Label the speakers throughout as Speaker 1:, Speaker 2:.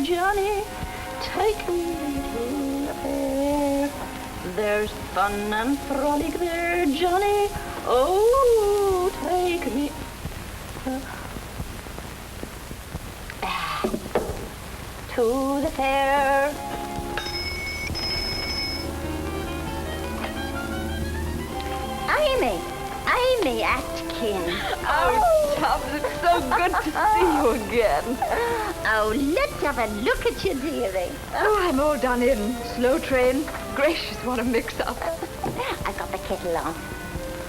Speaker 1: Johnny, take me to the fair. There's fun and frolic there, Johnny. Oh, take me to the fair. Amy Atkins.
Speaker 2: Oh, Tubbs, it's so good to see you again.
Speaker 1: Oh, let's have a look at you, dearie.
Speaker 2: Oh, I'm all done in. Slow train. Gracious, what a mix-up.
Speaker 1: I've got the kettle on.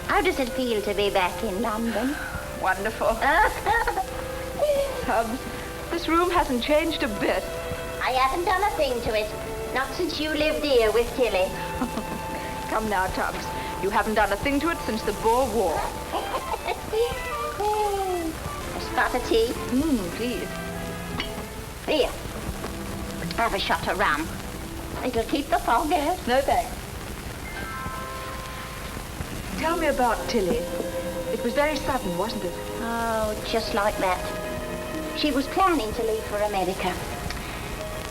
Speaker 1: How does it feel to be back in London?
Speaker 2: Wonderful. Tubbs, this room hasn't changed a bit.
Speaker 1: I haven't done a thing to it. Not since you lived here with Tilly.
Speaker 2: Come now, Tubbs. You haven't done a thing to it since the Boer War.
Speaker 1: A spot of tea?
Speaker 2: Please.
Speaker 1: Here. Have a shot of rum. It'll keep the fog out.
Speaker 2: No thanks. Tell me about Tilly. It was very sudden, wasn't it?
Speaker 1: Oh, just like that. She was planning to leave for America.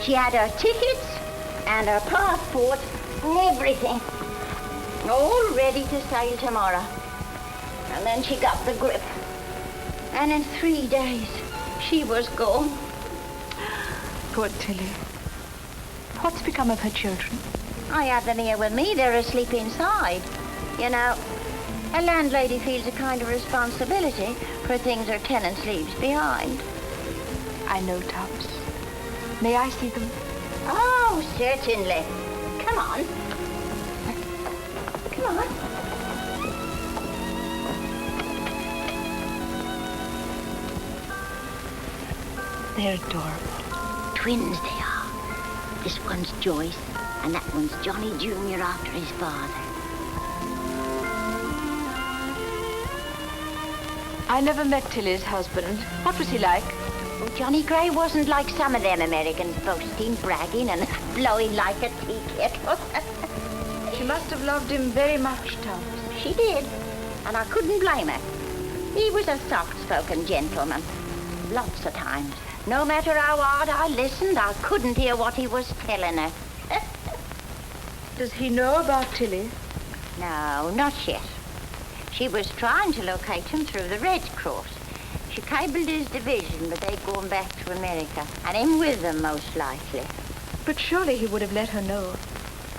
Speaker 1: She had her tickets and her passport and everything. All ready to sail tomorrow. And then she got the grip. And in 3 days, she was gone.
Speaker 2: Poor Tilly. What's become of her children?
Speaker 1: I have them here with me. They're asleep inside. You know, a landlady feels a kind of responsibility for things her tenants leaves behind.
Speaker 2: I know, Tubbs. May I see them?
Speaker 1: Oh, certainly. Come on. Come on.
Speaker 2: They're adorable.
Speaker 1: Twins they are. This one's Joyce, and that one's Johnny Jr. after his father.
Speaker 2: I never met Tilly's husband. What was he like?
Speaker 1: Well, Johnny Gray wasn't like some of them Americans, boasting, bragging, and blowing like a tea kettle.
Speaker 2: She must have loved him very much, Tubbs.
Speaker 1: She did, and I couldn't blame her. He was a soft-spoken gentleman. Lots of times. No matter how hard I listened, I couldn't hear what he was telling her.
Speaker 2: Does he know about Tilly?
Speaker 1: No, not yet. She was trying to locate him through the Red Cross. She cabled his division, but they'd gone back to America, and him with them, most likely.
Speaker 2: But surely he would have let her know.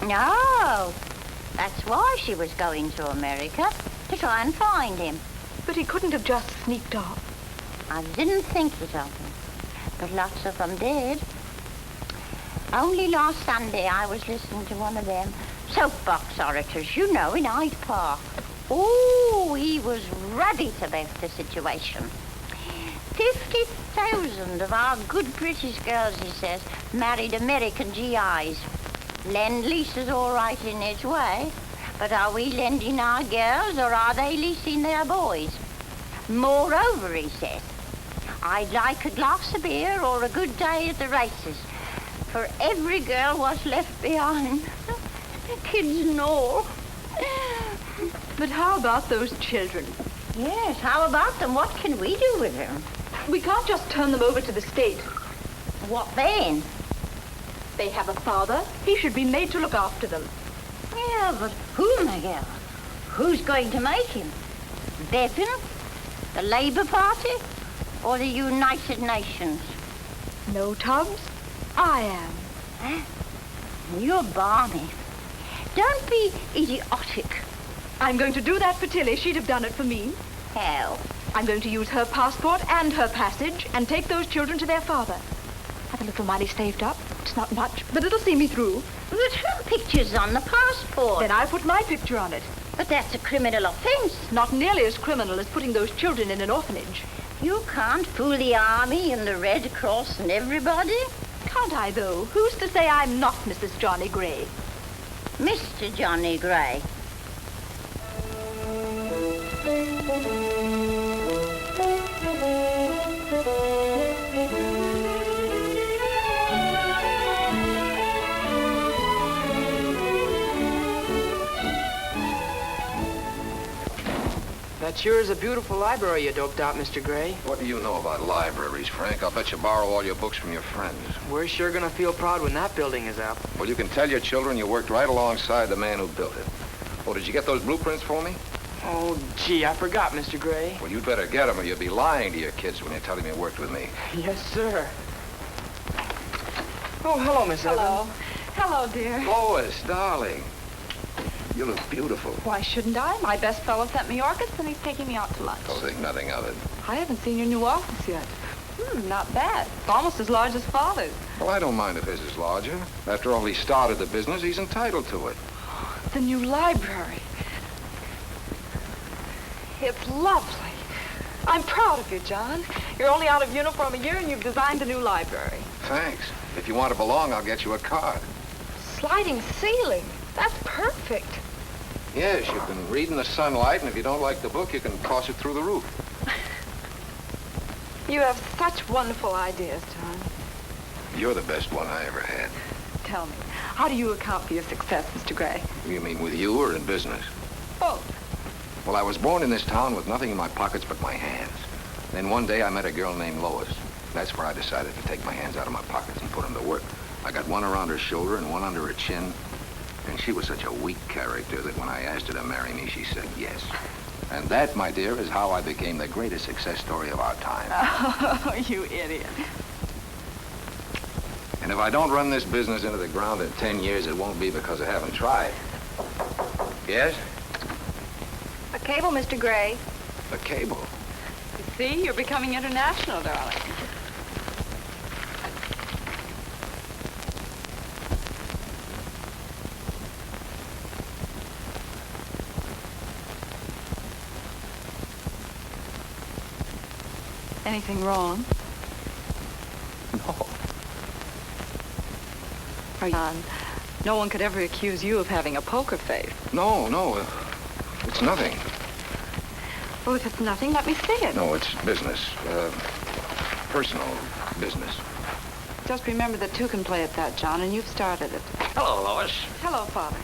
Speaker 1: No, that's why she was going to America, to try and find him.
Speaker 2: But he couldn't have just sneaked off.
Speaker 1: I didn't think it of him, but lots of them did. Only last Sunday I was listening to one of them soapbox orators, you know, in Hyde Park. Oh, he was rabbit about the situation. 50,000 of our good British girls, he says, married American GIs. Lend-lease is all right in its way, but are we lending our girls or are they leasing their boys? Moreover, he says, I'd like a glass of beer or a good day at the races for every girl was left behind. Kids and all.
Speaker 2: But how about those children?
Speaker 1: Yes, how about them? What can we do with them?
Speaker 2: We can't just turn them over to the state.
Speaker 1: What then?
Speaker 2: They have a father. He should be made to look after them.
Speaker 1: Yeah, but who, Miguel? Who's going to make him? Bevan? The Labour Party? Or the United Nations?
Speaker 2: No, Tubbs. I am.
Speaker 1: Huh? You're balmy. Don't be idiotic.
Speaker 2: I'm going to do that for Tilly. She'd have done it for me.
Speaker 1: How?
Speaker 2: I'm going to use her passport and her passage and take those children to their father. I've a little money saved up. It's not much, but it'll see me through.
Speaker 1: But her picture's on the passport.
Speaker 2: Then I put my picture on it.
Speaker 1: But that's a criminal offense.
Speaker 2: Not nearly as criminal as putting those children in an orphanage.
Speaker 1: You can't fool the Army and the Red Cross and everybody.
Speaker 2: Can't I, though? Who's to say I'm not Mrs. Johnny Gray?
Speaker 1: Mr. Johnny Gray.
Speaker 3: That sure is a beautiful library you doped out, Mr. Gray.
Speaker 4: What do you know about libraries, Frank? I'll bet you borrow all your books from your friends.
Speaker 3: We're sure gonna feel proud when that building is up.
Speaker 4: Well, you can tell your children you worked right alongside the man who built it. Oh, did you get those blueprints for me?
Speaker 3: Oh, gee, I forgot, Mr. Gray.
Speaker 4: Well, you'd better get them or you'll be lying to your kids when you tell them you worked with me.
Speaker 3: Yes, sir. Oh, hello, Miss Evans.
Speaker 2: Hello, dear.
Speaker 4: Lois, darling. You look beautiful.
Speaker 2: Why shouldn't I? My best fellow sent me orchids and he's taking me out to lunch.
Speaker 4: Don't think nothing of it.
Speaker 2: I haven't seen your new office yet. Not bad. It's almost as large as Father's.
Speaker 4: Well, I don't mind if his is larger. After all, he started the business. He's entitled to it.
Speaker 2: The new library. It's lovely. I'm proud of you, John. You're only out of uniform a year and you've designed a new library.
Speaker 4: Thanks. If you want to belong, I'll get you a card.
Speaker 2: Sliding ceiling. That's perfect.
Speaker 4: Yes, you can read in the sunlight, and if you don't like the book, you can toss it through the roof.
Speaker 2: You have such wonderful ideas, John.
Speaker 4: You're the best one I ever had.
Speaker 2: Tell me, how do you account for your success, Mr. Gray?
Speaker 4: You mean with you or in business?
Speaker 2: Both.
Speaker 4: Well, I was born in this town with nothing in my pockets but my hands. Then one day I met a girl named Lois. That's where I decided to take my hands out of my pockets and put them to work. I got one around her shoulder and one under her chin. And she was such a weak character that when I asked her to marry me, she said yes. And that, my dear, is how I became the greatest success story of our time.
Speaker 2: Oh, you idiot.
Speaker 4: And if I don't run this business into the ground in 10 years, it won't be because I haven't tried. Yes?
Speaker 2: A cable, Mr. Gray.
Speaker 4: A cable.
Speaker 2: You see, you're becoming international, darling. Anything wrong?
Speaker 4: No.
Speaker 2: No one could ever accuse you of having a poker face.
Speaker 4: No. It's nothing.
Speaker 2: Well, if it's nothing, let me see it.
Speaker 4: No, it's business. Personal business.
Speaker 2: Just remember that two can play at that, John, and you've started it.
Speaker 5: Hello, Lois.
Speaker 2: Hello, Father.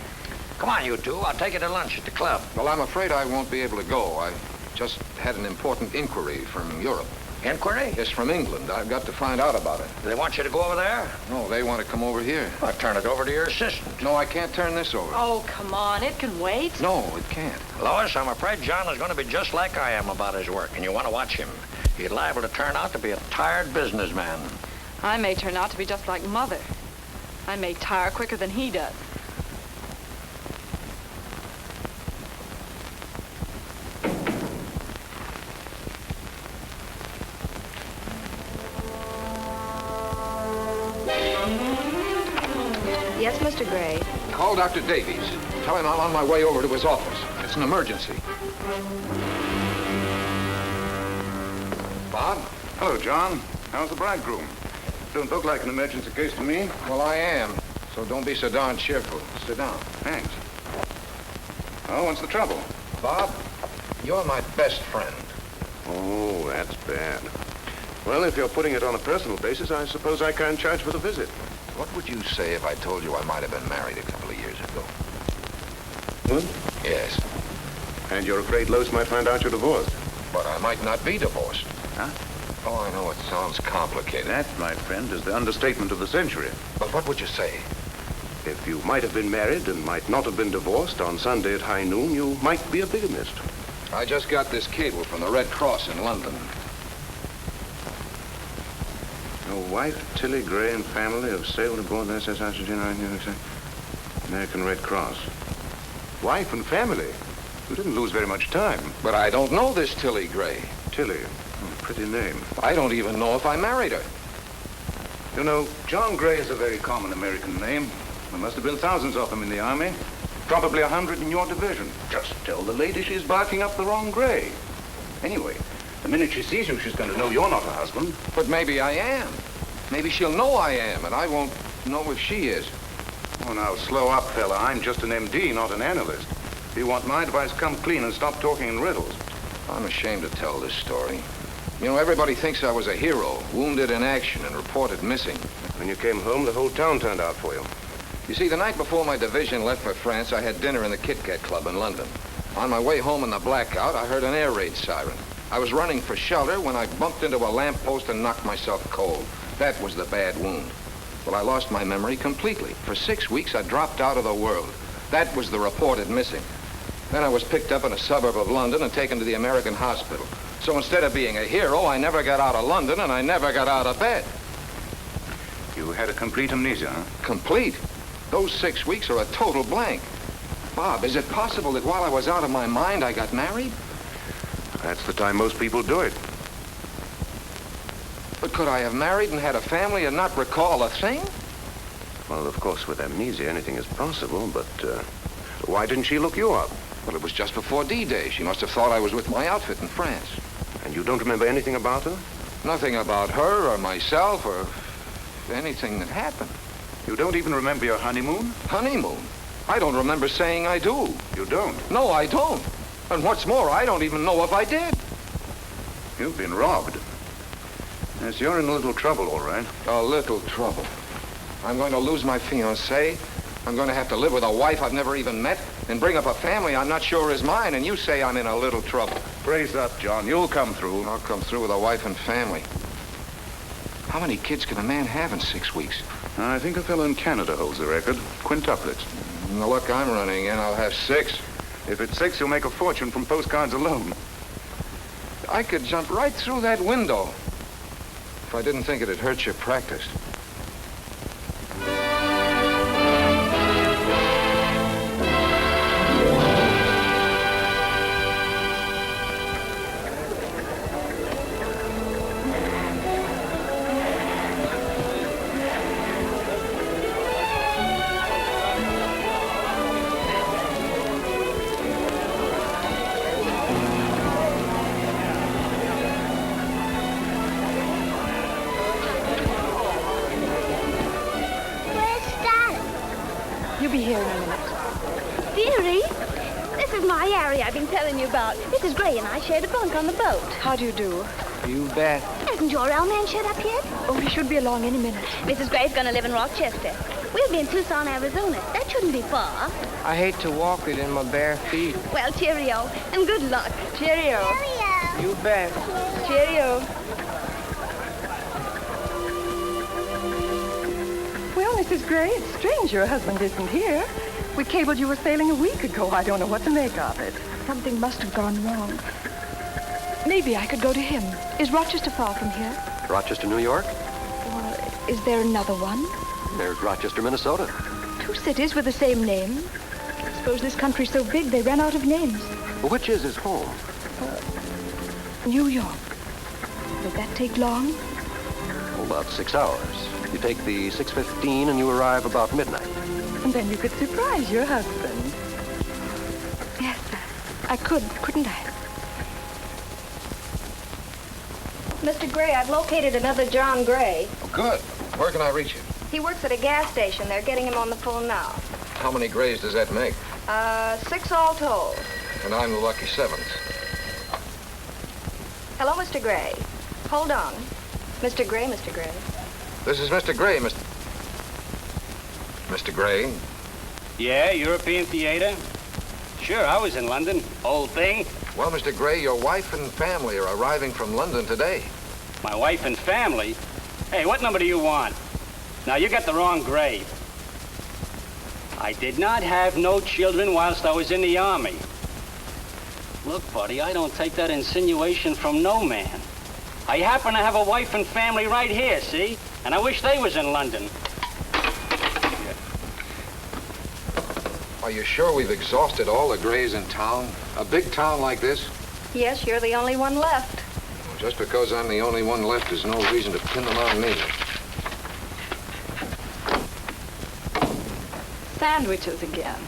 Speaker 5: Come on, you two. I'll take you to lunch at the club.
Speaker 4: Well, I'm afraid I won't be able to go. I just had an important inquiry from Europe.
Speaker 5: Inquiry?
Speaker 4: Yes, from England. I've got to find out about it.
Speaker 5: They want you to go over there?
Speaker 4: No, they want to come over here.
Speaker 5: Well, turn it over to your assistant.
Speaker 4: No, I can't turn this over.
Speaker 2: Oh, come on. It can wait.
Speaker 4: No, it can't.
Speaker 5: Lois, I'm afraid John is going to be just like I am about his work, and you want to watch him. He's liable to turn out to be a tired businessman.
Speaker 2: I may turn out to be just like Mother. I may tire quicker than he does. Yes, Mr. Gray.
Speaker 4: Call Dr. Davies. Tell him I'm on my way over to his office. It's an emergency. Bob?
Speaker 6: Hello, John. How's the bridegroom? Don't look like an emergency case to me.
Speaker 4: Well, I am. So don't be so darn cheerful. Sit down.
Speaker 6: Thanks. Oh, what's the trouble?
Speaker 4: Bob, you're my best friend.
Speaker 6: Oh, that's bad. Well, if you're putting it on a personal basis, I suppose I can't charge for the visit.
Speaker 4: What would you say if I told you I might have been married a couple of years ago?
Speaker 6: What?
Speaker 4: Yes.
Speaker 6: And you're afraid Lois might find out you're divorced?
Speaker 4: But I might not be divorced.
Speaker 6: Huh?
Speaker 4: Oh, I know it sounds complicated.
Speaker 6: That, my friend, is the understatement of the century.
Speaker 4: But what would you say?
Speaker 6: If you might have been married and might not have been divorced on Sunday at high noon, you might be a bigamist.
Speaker 4: I just got this cable from the Red Cross in London.
Speaker 6: Your wife, Tilly Gray, and family have sailed aboard the SS Argentina, American Red Cross. Wife and family? You didn't lose very much time.
Speaker 4: But I don't know this Tilly Gray.
Speaker 6: Tilly. Oh, pretty name.
Speaker 4: I don't even know if I married her.
Speaker 6: You know, John Gray is a very common American name. There must have been thousands of them in the Army. Probably 100 in your division. Just tell the lady she's barking up the wrong Gray. Anyway, the minute she sees you, she's going to know you're not her husband.
Speaker 4: But maybe I am. Maybe she'll know I am, and I won't know if she is.
Speaker 6: Oh, now, slow up, fella. I'm just an MD, not an analyst. If you want my advice, come clean and stop talking in riddles.
Speaker 4: I'm ashamed to tell this story. You know, everybody thinks I was a hero, wounded in action and reported missing.
Speaker 6: When you came home, the whole town turned out for you.
Speaker 4: You see, the night before my division left for France, I had dinner in the Kit Kat Club in London. On my way home in the blackout, I heard an air raid siren. I was running for shelter when I bumped into a lamppost and knocked myself cold. That was the bad wound. Well, I lost my memory completely. For 6 weeks, I dropped out of the world. That was the reported missing. Then I was picked up in a suburb of London and taken to the American hospital. So instead of being a hero, I never got out of London and I never got out of bed.
Speaker 6: You had a complete amnesia, huh?
Speaker 4: Complete? Those 6 weeks are a total blank. Bob, is it possible that while I was out of my mind, I got married?
Speaker 6: That's the time most people do it.
Speaker 4: But could I have married and had a family and not recall a thing?
Speaker 6: Well, of course, with amnesia, anything is possible, but why didn't she look you up?
Speaker 4: Well, it was just before D-Day. She must have thought I was with my outfit in France.
Speaker 6: And you don't remember anything about her?
Speaker 4: Nothing about her or myself or anything that happened.
Speaker 6: You don't even remember your honeymoon?
Speaker 4: Honeymoon? I don't remember saying I do.
Speaker 6: You don't?
Speaker 4: No, I don't. And what's more, I don't even know if I did.
Speaker 6: You've been robbed. Yes, you're in a little trouble, all right.
Speaker 4: A little trouble. I'm going to lose my fiancée. I'm going to have to live with a wife I've never even met and bring up a family I'm not sure is mine, and you say I'm in a little trouble.
Speaker 6: Brace up, John. You'll come through.
Speaker 4: I'll come through with a wife and family. How many kids can a man have in 6 weeks?
Speaker 6: I think a fellow in Canada holds the record. Quintuplets.
Speaker 4: In the luck I'm running in, I'll have 6.
Speaker 6: If it's 6, you'll make a fortune from postcards alone.
Speaker 4: I could jump right through that window if I didn't think it'd hurt your practice.
Speaker 7: I've been telling you about. Mrs. Gray and I shared a bunk on the boat.
Speaker 2: How do you do?
Speaker 3: You bet.
Speaker 7: Hasn't your old man showed up yet?
Speaker 2: Oh, he should be along any minute.
Speaker 7: Mrs. Gray's going to live in Rochester. We'll be in Tucson, Arizona. That shouldn't be far.
Speaker 3: I hate to walk it in my bare feet.
Speaker 7: Well, cheerio, and good luck.
Speaker 2: Cheerio.
Speaker 7: Cheerio.
Speaker 3: You bet.
Speaker 2: Cheerio.
Speaker 8: Well, Mrs. Gray, it's strange your husband isn't here. We cabled you were sailing a week ago. I don't know what to make of it.
Speaker 2: Something must have gone wrong. Maybe I could go to him. Is Rochester far from here?
Speaker 9: Rochester, New York?
Speaker 2: Or is there another one?
Speaker 9: There's Rochester, Minnesota.
Speaker 2: 2 cities with the same name. I suppose this country's so big they ran out of names.
Speaker 9: Which is his home?
Speaker 2: New York. Will that take long?
Speaker 9: About 6 hours. You take the 6:15 and you arrive about midnight.
Speaker 8: And then you could surprise your husband.
Speaker 2: Yes, I could, couldn't I?
Speaker 10: Mr. Gray, I've located another John Gray.
Speaker 4: Oh, good. Where can I reach you?
Speaker 10: He works at a gas station. They're getting him on the phone now.
Speaker 4: How many Grays does that make?
Speaker 10: 6 all told.
Speaker 4: And I'm the lucky 7th.
Speaker 10: Hello, Mr. Gray. Hold on. Mr. Gray, Mr. Gray.
Speaker 4: This is Mr. Gray, Mr. Gray.
Speaker 11: Yeah, European theater? Sure, I was in London. Old thing.
Speaker 4: Well, Mr. Gray, your wife and family are arriving from London today.
Speaker 11: My wife and family? Hey, what number do you want? Now, you got the wrong Gray. I did not have no children whilst I was in the Army. Look, buddy, I don't take that insinuation from no man. I happen to have a wife and family right here, see? And I wish they was in London.
Speaker 4: Are you sure we've exhausted all the Grays in town? A big town like this?
Speaker 10: Yes, you're the only one left.
Speaker 4: Well, just because I'm the only one left is no reason to pin them on me.
Speaker 8: Sandwiches again.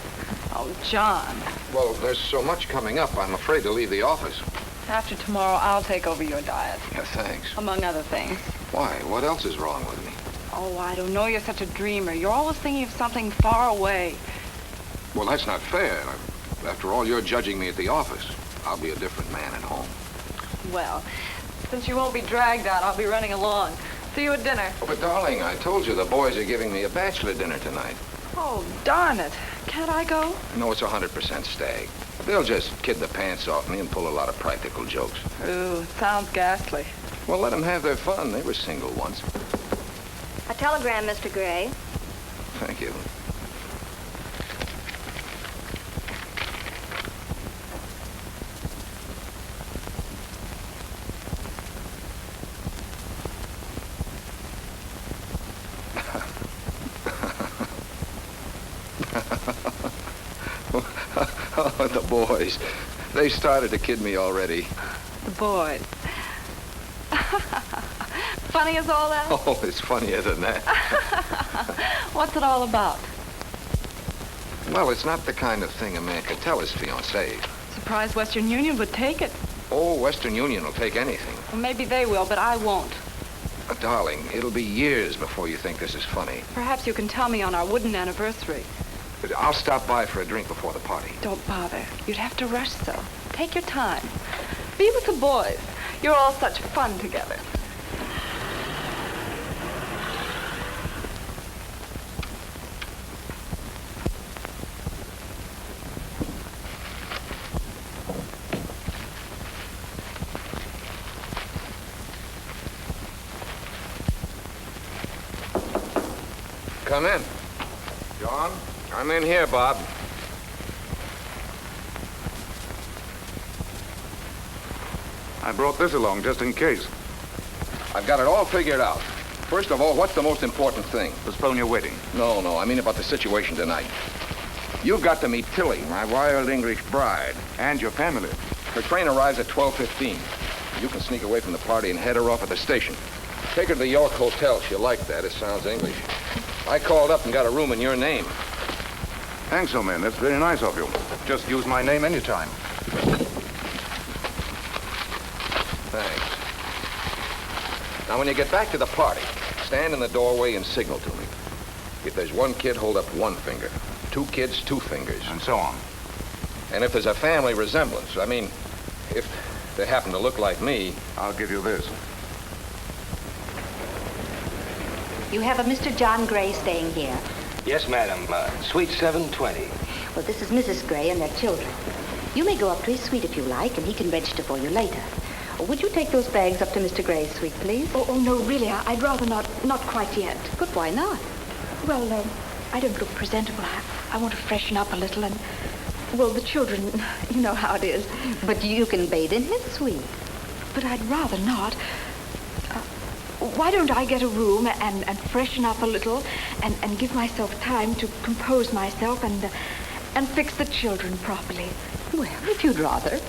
Speaker 8: Oh, John.
Speaker 4: Well, there's so much coming up, I'm afraid to leave the office.
Speaker 8: After tomorrow, I'll take over your diet.
Speaker 4: Yeah, thanks.
Speaker 8: Among other things.
Speaker 4: Why? What else is wrong with me?
Speaker 8: Oh, I don't know. You're such a dreamer. You're always thinking of something far away.
Speaker 4: Well, that's not fair. After all, you're judging me at the office. I'll be a different man at home.
Speaker 8: Well, since you won't be dragged out, I'll be running along. See you at dinner.
Speaker 4: Oh, but darling, I told you the boys are giving me a bachelor dinner tonight.
Speaker 8: Oh, darn it. Can't I go?
Speaker 4: No, it's 100% stag. They'll just kid the pants off me and pull a lot of practical jokes.
Speaker 8: Ooh, sounds ghastly.
Speaker 4: Well, let them have their fun. They were single once.
Speaker 10: A telegram, Mr. Gray.
Speaker 4: Thank you. Oh, the boys. They started to kid me already.
Speaker 8: The boys. Funny as all that?
Speaker 4: Oh, it's funnier than that.
Speaker 8: What's it all about?
Speaker 4: Well, it's not the kind of thing a man could tell his fiancée.
Speaker 8: Surprised Western Union would take it.
Speaker 4: Oh, Western Union will take anything.
Speaker 8: Well, maybe they will, but I won't.
Speaker 4: Darling, it'll be years before you think this is funny.
Speaker 8: Perhaps you can tell me on our wooden anniversary.
Speaker 4: I'll stop by for a drink before the party.
Speaker 8: Don't bother. You'd have to rush so. Take your time. Be with the boys. You're all such fun together.
Speaker 4: Come in. John? I'm in here, Bob.
Speaker 6: I brought this along just in case.
Speaker 4: I've got it all figured out. First of all, what's the most important thing?
Speaker 6: Postpone your wedding.
Speaker 4: No, I mean about the situation tonight. You've got to meet Tilly, my wild English bride.
Speaker 6: And your family.
Speaker 4: Her train arrives at 12:15. You can sneak away from the party and head her off at the station. Take her to the York Hotel. She'll like that. It sounds English. I called up and got a room in your name.
Speaker 6: Thanks, old man. That's very nice of you. Just use my name anytime.
Speaker 4: Thanks. Now, when you get back to the party, stand in the doorway and signal to me. If there's one kid, hold up one finger. Two kids, two fingers.
Speaker 6: And so on.
Speaker 4: And if there's a family resemblance, I mean, if they happen to look like me...
Speaker 6: I'll give you this.
Speaker 12: You have a Mr. John Gray staying here.
Speaker 9: Yes, madam. Suite 720.
Speaker 12: Well, this is Mrs. Gray and their children. You may go up to his suite if you like, and he can register for you later. Would you take those bags up to Mr. Gray's suite, please?
Speaker 2: Oh, no, really, I'd rather not quite yet.
Speaker 12: But why not?
Speaker 2: Well, I don't look presentable. I want to freshen up a little and, well, the children, you know how it is.
Speaker 12: But you can bathe in his suite.
Speaker 2: But I'd rather not. Why don't I get a room and freshen up a little and give myself time to compose myself and fix the children properly?
Speaker 12: Well, if you'd rather.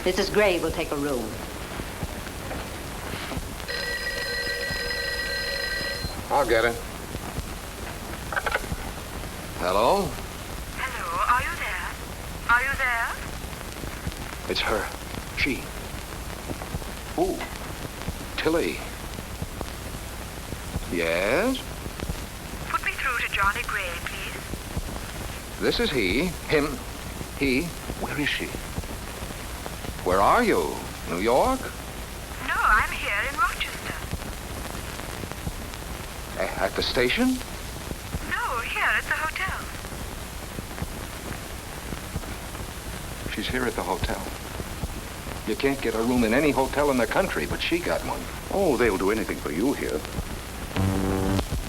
Speaker 12: Mrs. Gray will take a room.
Speaker 4: I'll get it. Hello?
Speaker 13: Hello, are you there? Are you there?
Speaker 4: It's her. She. Ooh. Tilly. Yes?
Speaker 13: Put me through to Johnny Gray, please.
Speaker 4: This is he. Him. He.
Speaker 6: Where is she?
Speaker 4: Where are you? New York?
Speaker 13: No, I'm here in Rochester.
Speaker 4: At the station?
Speaker 13: No, here at the hotel.
Speaker 4: She's here at the hotel. You can't get a room in any hotel in the country, but she got one.
Speaker 6: Oh, they'll do anything for you here.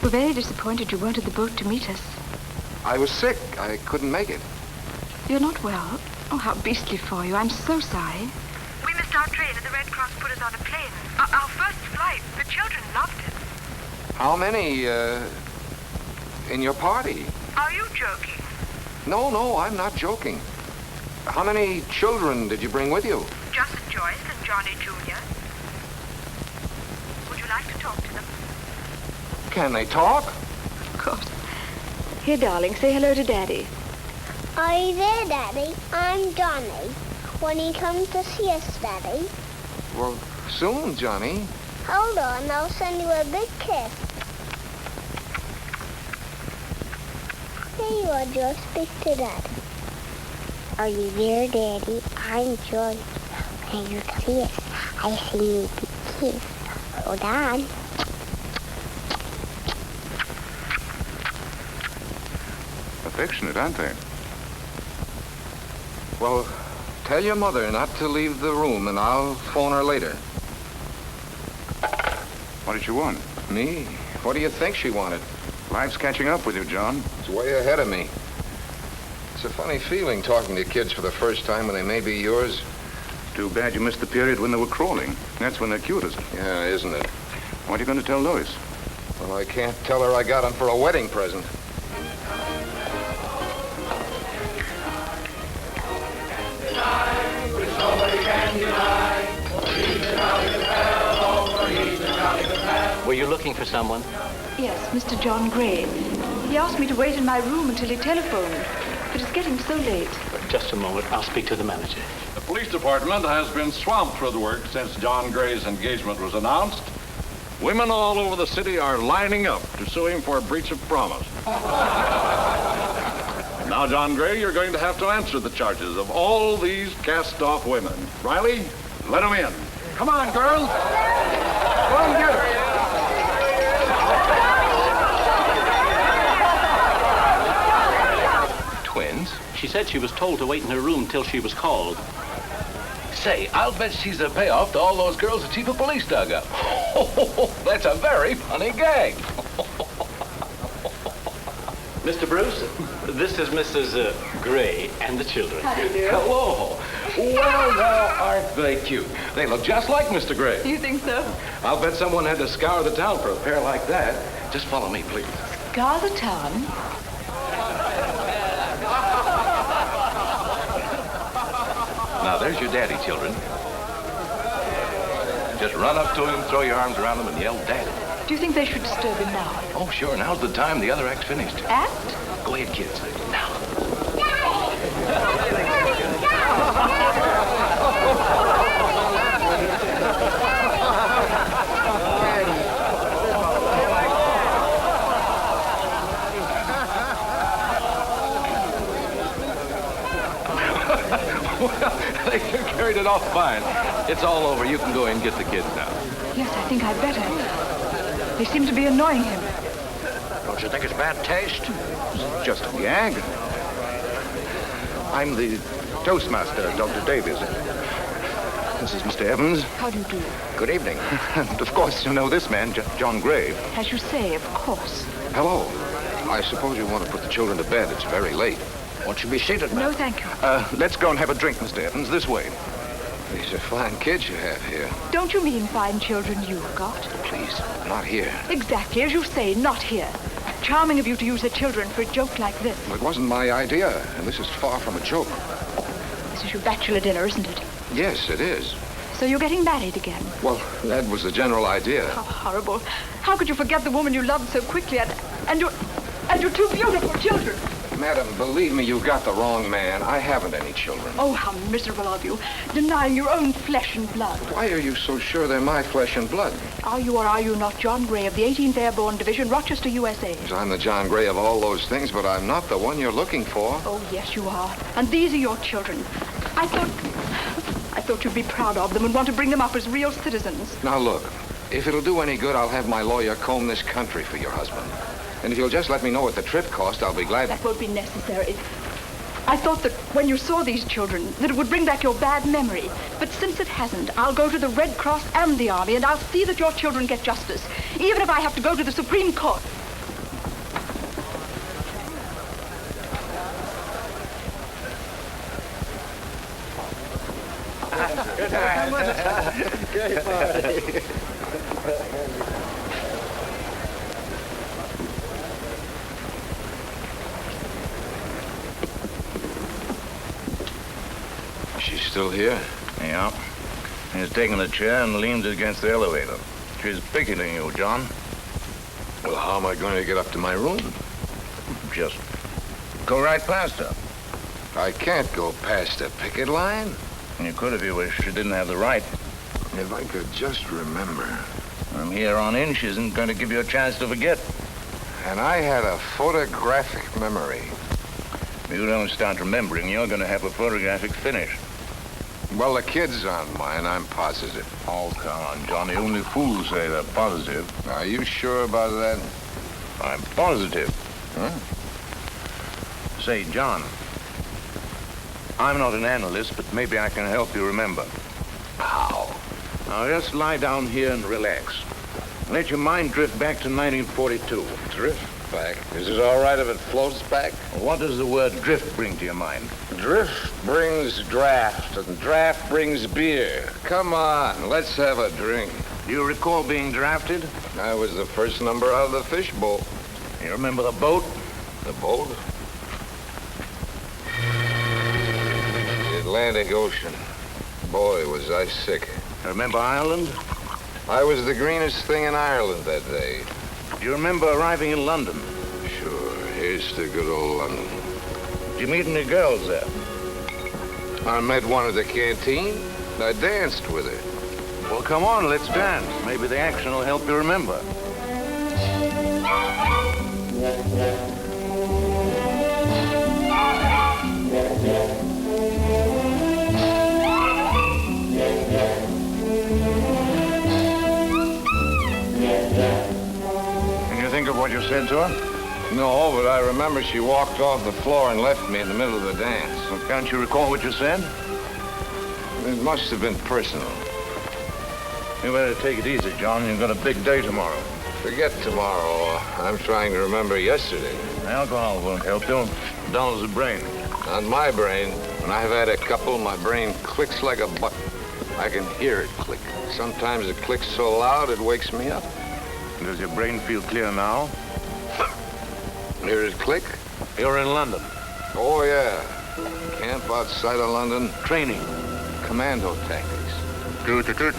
Speaker 2: We're very disappointed you weren't at the boat to meet us.
Speaker 4: I was sick. I couldn't make it.
Speaker 2: You're not well? Oh, how beastly for you. I'm so sorry.
Speaker 13: We missed our train and the Red Cross put us on a plane. Our first flight. The children loved it.
Speaker 4: How many, in your party?
Speaker 13: Are you joking?
Speaker 4: No, I'm not joking. How many children did you bring with you?
Speaker 13: Just Joyce and Johnny Jr. Would you like to talk to them?
Speaker 4: Can they talk?
Speaker 2: Of course. Here, darling, say hello to Daddy.
Speaker 14: Are you there, Daddy? I'm Johnny. When you come to see us, Daddy?
Speaker 4: Well, soon, Johnny.
Speaker 14: Hold on, I'll send you a big kiss. Here you are, Joyce. Speak to Daddy. Are you there, Daddy? I'm Joyce. When you kiss, I send you a big kiss. Hold on.
Speaker 6: Affectionate, aren't they?
Speaker 4: Well, tell your mother not to leave the room, and I'll phone her later.
Speaker 6: What did she want?
Speaker 4: Me? What do you think she wanted?
Speaker 6: Life's catching up with you, John.
Speaker 4: It's way ahead of me. It's a funny feeling talking to kids for the first time when they may be yours.
Speaker 6: Too bad you missed the period when they were crawling. That's when they're cutest.
Speaker 4: Yeah, isn't it?
Speaker 6: What are you going to tell Lois?
Speaker 4: Well, I can't tell her I got them for a wedding present.
Speaker 15: Were you looking for someone?
Speaker 2: Yes, Mr. John Gray. He asked me to wait in my room until he telephoned, but it's getting so late.
Speaker 15: Just a moment. I'll speak to the manager.
Speaker 16: The police department has been swamped with work since John Gray's engagement was announced. Women all over the city are lining up to sue him for a breach of promise. Now, John Gray, you're going to have to answer the charges of all these cast-off women. Riley, let them in. Come on, girls. Go on, get her.
Speaker 15: Twins? She said she was told to wait in her room till she was called.
Speaker 17: Say, I'll bet she's a payoff to all those girls the chief of police dug up. That's a very funny gag.
Speaker 15: Mr. Bruce, this is Mrs. Gray and the children.
Speaker 2: How do you do?
Speaker 17: Hello. Well, now, aren't they cute? They look just like Mr. Gray.
Speaker 2: You think so?
Speaker 17: I'll bet someone had to scour the town for a pair like that. Just follow me, please.
Speaker 2: Scour the town?
Speaker 17: Now, there's your daddy, children. Just run up to him, throw your arms around him, and yell, Daddy.
Speaker 2: Do you think they should disturb him now?
Speaker 17: Oh, sure. Now's the time. The other act's finished.
Speaker 2: Act?
Speaker 17: Go ahead, kids. Now. Well, they carried it off fine. It's all over. You can go in and get the kids now.
Speaker 2: Yes, I think I'd better. They seem to be annoying him.
Speaker 5: Don't you think it's bad taste?
Speaker 6: Just a gag. I'm the Toastmaster, Dr. Davies. This is Mr. Evans.
Speaker 2: How do you do?
Speaker 6: Good evening. And of course, you know this man, John Gray.
Speaker 2: As you say, of course.
Speaker 4: Hello. I suppose you want to put the children to bed. It's very late.
Speaker 5: Won't you be seated,
Speaker 2: No, thank you.
Speaker 6: Let's go and have a drink, Mr. Evans, this way.
Speaker 4: These are fine kids you have here.
Speaker 2: Don't you mean fine children you've got?
Speaker 4: Please, not here.
Speaker 2: Exactly, as you say, not here. Charming of you to use the children for a joke like this.
Speaker 4: It wasn't my idea, and this is far from a joke.
Speaker 2: This is your bachelor dinner, isn't it?
Speaker 4: Yes, it is.
Speaker 2: So you're getting married again?
Speaker 4: Well, that was the general idea.
Speaker 2: How horrible. How could you forget the woman you loved so quickly and your two beautiful children?
Speaker 4: Madam, believe me, you got the wrong man. I haven't any children.
Speaker 2: Oh, how miserable of you, denying your own flesh and blood.
Speaker 4: Why are you so sure they're my flesh and blood?
Speaker 2: Are you or are you not John Gray of the 18th Airborne Division, Rochester, USA?
Speaker 4: I'm the John Gray of all those things, but I'm not the one you're looking for.
Speaker 2: Oh, yes, you are. And these are your children. I thought you'd be proud of them and want to bring them up as real citizens.
Speaker 4: Now, look, if it'll do any good, I'll have my lawyer comb this country for your husband. And if you'll just let me know what the trip cost, I'll be glad.
Speaker 2: That won't be necessary. I thought that when you saw these children, that it would bring back your bad memory. But since it hasn't, I'll go to the Red Cross and the Army, and I'll see that your children get justice, even if I have to go to the Supreme Court.
Speaker 5: Good night. Good party.
Speaker 4: She's still here?
Speaker 6: Yeah. He's taken a chair and leaned against the elevator. She's picketing you, John.
Speaker 4: Well, how am I going to get up to my room?
Speaker 6: Just go right past her.
Speaker 4: I can't go past a picket line.
Speaker 6: You could if you wish. You didn't have the right.
Speaker 4: If I could just remember.
Speaker 6: From here on in, she isn't going to give you a chance to forget.
Speaker 4: And I had a photographic memory.
Speaker 6: If you don't start remembering, you're going to have a photographic finish.
Speaker 4: Well, the kids aren't mine, I'm positive.
Speaker 6: Oh, come on, Johnny. Only fools say they're positive.
Speaker 4: Are you sure about that?
Speaker 6: I'm positive.
Speaker 4: Huh?
Speaker 6: Say, John, I'm not an analyst, but maybe I can help you remember.
Speaker 17: How?
Speaker 6: Now, just lie down here and relax. Let your mind drift back to 1942.
Speaker 17: Drift back? Is it all right if it floats back?
Speaker 6: What does the word drift bring to your mind?
Speaker 4: Drift brings draft, and draft brings beer. Come on, let's have a drink.
Speaker 6: Do you recall being drafted?
Speaker 4: I was the first number out of the fishbowl.
Speaker 6: You remember the boat?
Speaker 4: The boat? The Atlantic Ocean. Boy, was I sick.
Speaker 6: Remember Ireland?
Speaker 4: I was the greenest thing in Ireland that day.
Speaker 6: Do you remember arriving in London?
Speaker 4: Sure, here's to good old London.
Speaker 6: Did you meet any girls there?
Speaker 4: I met one at the canteen. I danced with her.
Speaker 6: Well, come on, let's dance. Maybe the action will help you remember. Can you think of what you said to her?
Speaker 4: No, but I remember she walked off the floor and left me in the middle of the dance.
Speaker 6: Well, can't you recall what you said?
Speaker 4: It must have been personal.
Speaker 6: You better take it easy, John. You've got a big day tomorrow.
Speaker 4: Forget tomorrow. I'm trying to remember yesterday.
Speaker 6: Alcohol won't help you. Dulls the brain.
Speaker 4: Not my brain. When I've had a couple, my brain clicks like a button. I can hear it click. Sometimes it clicks so loud it wakes me up.
Speaker 6: Does your brain feel clear now?
Speaker 4: Hear it click?
Speaker 6: You're in London.
Speaker 4: Oh, yeah. Camp outside of London.
Speaker 6: Training.
Speaker 4: Commando tactics.
Speaker 6: Hit the dirt!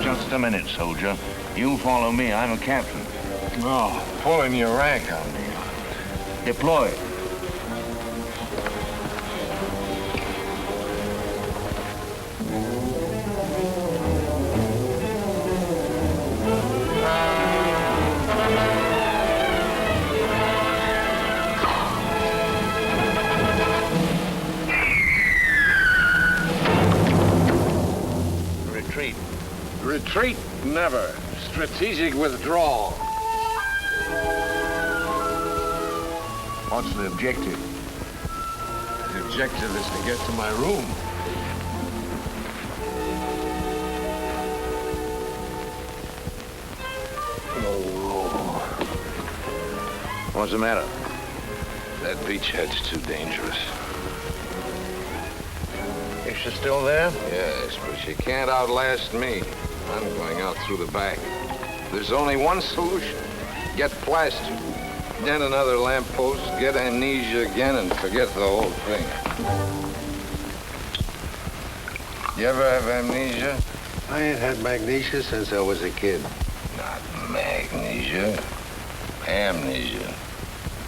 Speaker 6: Just a minute, soldier. You follow me. I'm a captain.
Speaker 4: Oh, pulling your rank on me.
Speaker 6: Deploy. Retreat.
Speaker 4: Retreat? Never. Strategic withdrawal.
Speaker 6: What's the objective?
Speaker 4: The objective is to get to my room.
Speaker 6: What's the matter?
Speaker 4: That beachhead's too dangerous.
Speaker 6: Is she still there?
Speaker 4: Yes, but she can't outlast me. I'm going out through the back. There's only one solution. Get plastered. Then another lamppost, get amnesia again, and forget the whole thing. You ever have amnesia?
Speaker 18: I ain't had magnesia since I was a kid.
Speaker 4: Not magnesia. Amnesia.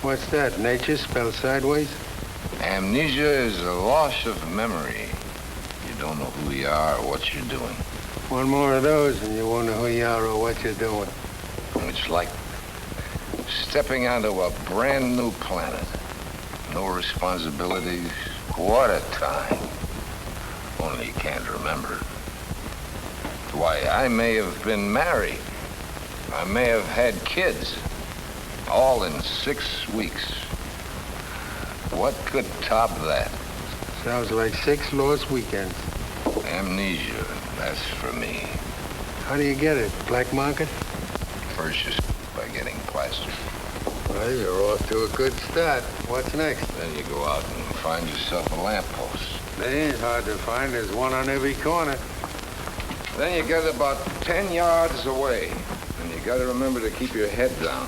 Speaker 18: What's that? Nature spelled sideways?
Speaker 4: Amnesia is a loss of memory. You don't know who you are or what you're doing.
Speaker 18: One more of those and you won't know who you are or what you're doing.
Speaker 4: It's like stepping onto a brand new planet. No responsibilities. What a time. Only you can't remember. Why, I may have been married. I may have had kids. All in 6 weeks. What could top that?
Speaker 18: Sounds like 6 lost weekends.
Speaker 4: Amnesia, that's for me.
Speaker 18: How do you get it? Black market?
Speaker 4: First, just by getting plastered.
Speaker 18: Well, you're off to a good start. What's next?
Speaker 4: Then you go out and find yourself a lamppost.
Speaker 18: They ain't hard to find. There's one on every corner.
Speaker 4: Then you get about 10 yards away. And you gotta remember to keep your head down.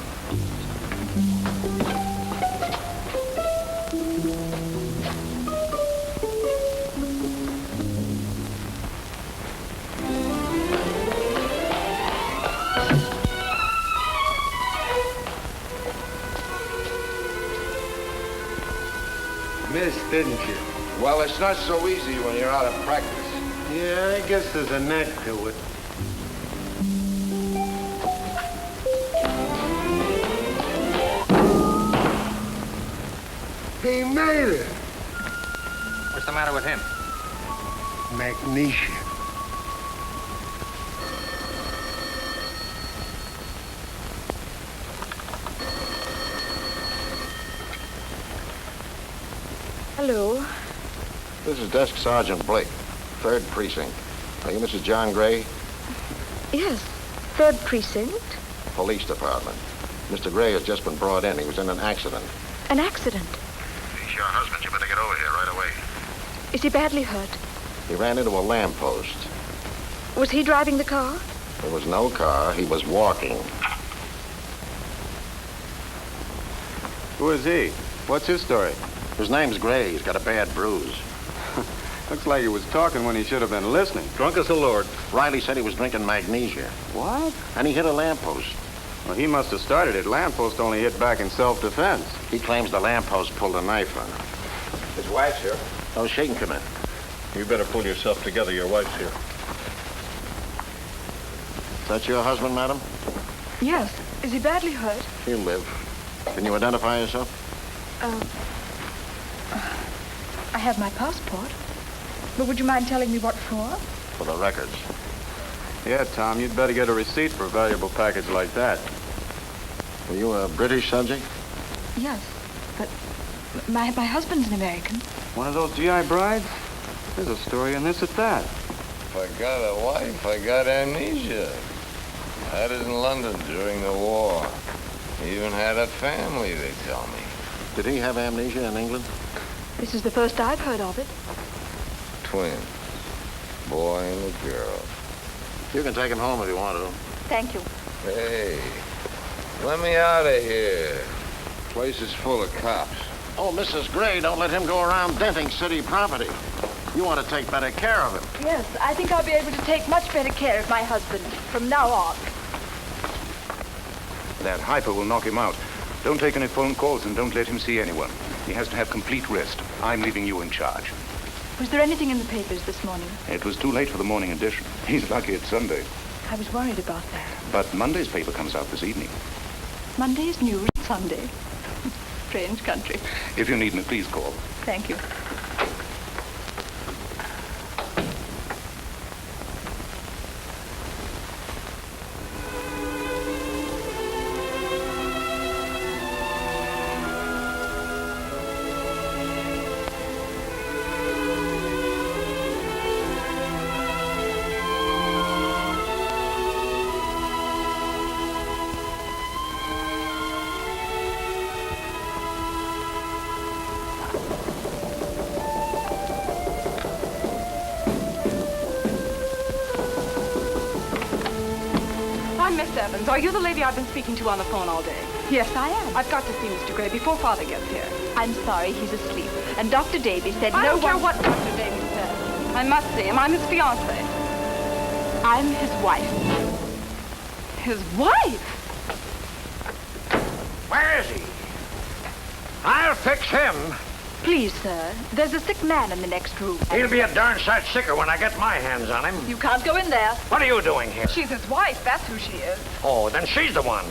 Speaker 18: Missed, didn't you?
Speaker 4: Well, it's not so easy when you're out of practice.
Speaker 18: Yeah, I guess there's a knack to it. He made it.
Speaker 11: What's the matter with him?
Speaker 18: Magnesia.
Speaker 2: Hello.
Speaker 4: This is Desk Sergeant Blake, 3rd Precinct. Are you Mrs. John Gray?
Speaker 2: Yes, 3rd Precinct.
Speaker 4: Police Department. Mr. Gray has just been brought in. He was in an accident.
Speaker 2: An accident?
Speaker 4: He's your husband. You better get over here right away.
Speaker 2: Is he badly hurt?
Speaker 4: He ran into a lamppost.
Speaker 2: Was he driving the car?
Speaker 4: There was no car. He was walking.
Speaker 19: Who is he? What's his story?
Speaker 4: His name's Gray. He's got a bad bruise.
Speaker 19: Looks like he was talking when he should have been listening. Drunk as a lord.
Speaker 4: Riley said he was drinking magnesia.
Speaker 19: What?
Speaker 4: And he hit a lamppost.
Speaker 19: Well, he must have started it. Lamppost only hit back in self-defense.
Speaker 4: He claims the lamppost pulled a knife on him.
Speaker 15: His wife's here.
Speaker 4: Oh, she can come in.
Speaker 16: You better pull yourself together. Your wife's here.
Speaker 4: Is that your husband, madam?
Speaker 2: Yes. Is he badly hurt?
Speaker 4: He'll live. Can you identify yourself?
Speaker 2: I have my passport. But would you mind telling me what for?
Speaker 4: For the records.
Speaker 19: Yeah, Tom, you'd better get a receipt for a valuable package like that.
Speaker 4: Are you a British subject?
Speaker 2: Yes, but my husband's an American.
Speaker 19: One of those GI brides? There's a story in this at that.
Speaker 20: If I got a wife, I got amnesia. Had it in London during the war. Even had a family, they tell me.
Speaker 4: Did he have amnesia in England?
Speaker 2: This is the first I've heard of it.
Speaker 20: Twins. Boy and a girl.
Speaker 4: You can take him home if you want to.
Speaker 2: Thank you.
Speaker 20: Hey, let me out of here. Place is full of cops.
Speaker 4: Oh, Mrs. Gray, don't let him go around denting city property. You want to take better care of him.
Speaker 2: Yes, I think I'll be able to take much better care of my husband from now on.
Speaker 6: That hyper will knock him out. Don't take any phone calls and don't let him see anyone. He has to have complete rest. I'm leaving you in charge.
Speaker 2: Was there anything in the papers this morning?
Speaker 6: It was too late for the morning edition. He's lucky it's Sunday.
Speaker 2: I was worried about that.
Speaker 6: But Monday's paper comes out this evening.
Speaker 2: Monday's news, Sunday. Strange country.
Speaker 6: If you need me, please call.
Speaker 2: Thank you.
Speaker 8: Are you the lady I've been speaking to on the phone all day?
Speaker 2: Yes, I am.
Speaker 8: I've got to see Mr. Gray before Father gets here.
Speaker 2: I'm sorry, he's asleep. And Dr. Davy said
Speaker 8: I
Speaker 2: no
Speaker 8: don't care
Speaker 2: one...
Speaker 8: what Dr. Davy said. I must see him. I'm his fiancée.
Speaker 2: I'm his wife.
Speaker 8: His wife?
Speaker 5: Where is he? I'll fix him.
Speaker 2: Please, sir. There's a sick man in the next room.
Speaker 5: He'll be a darn sight sicker when I get my hands on him.
Speaker 8: You can't go in there.
Speaker 5: What are you doing here?
Speaker 8: She's his wife. That's who she is.
Speaker 5: Oh, then she's the one.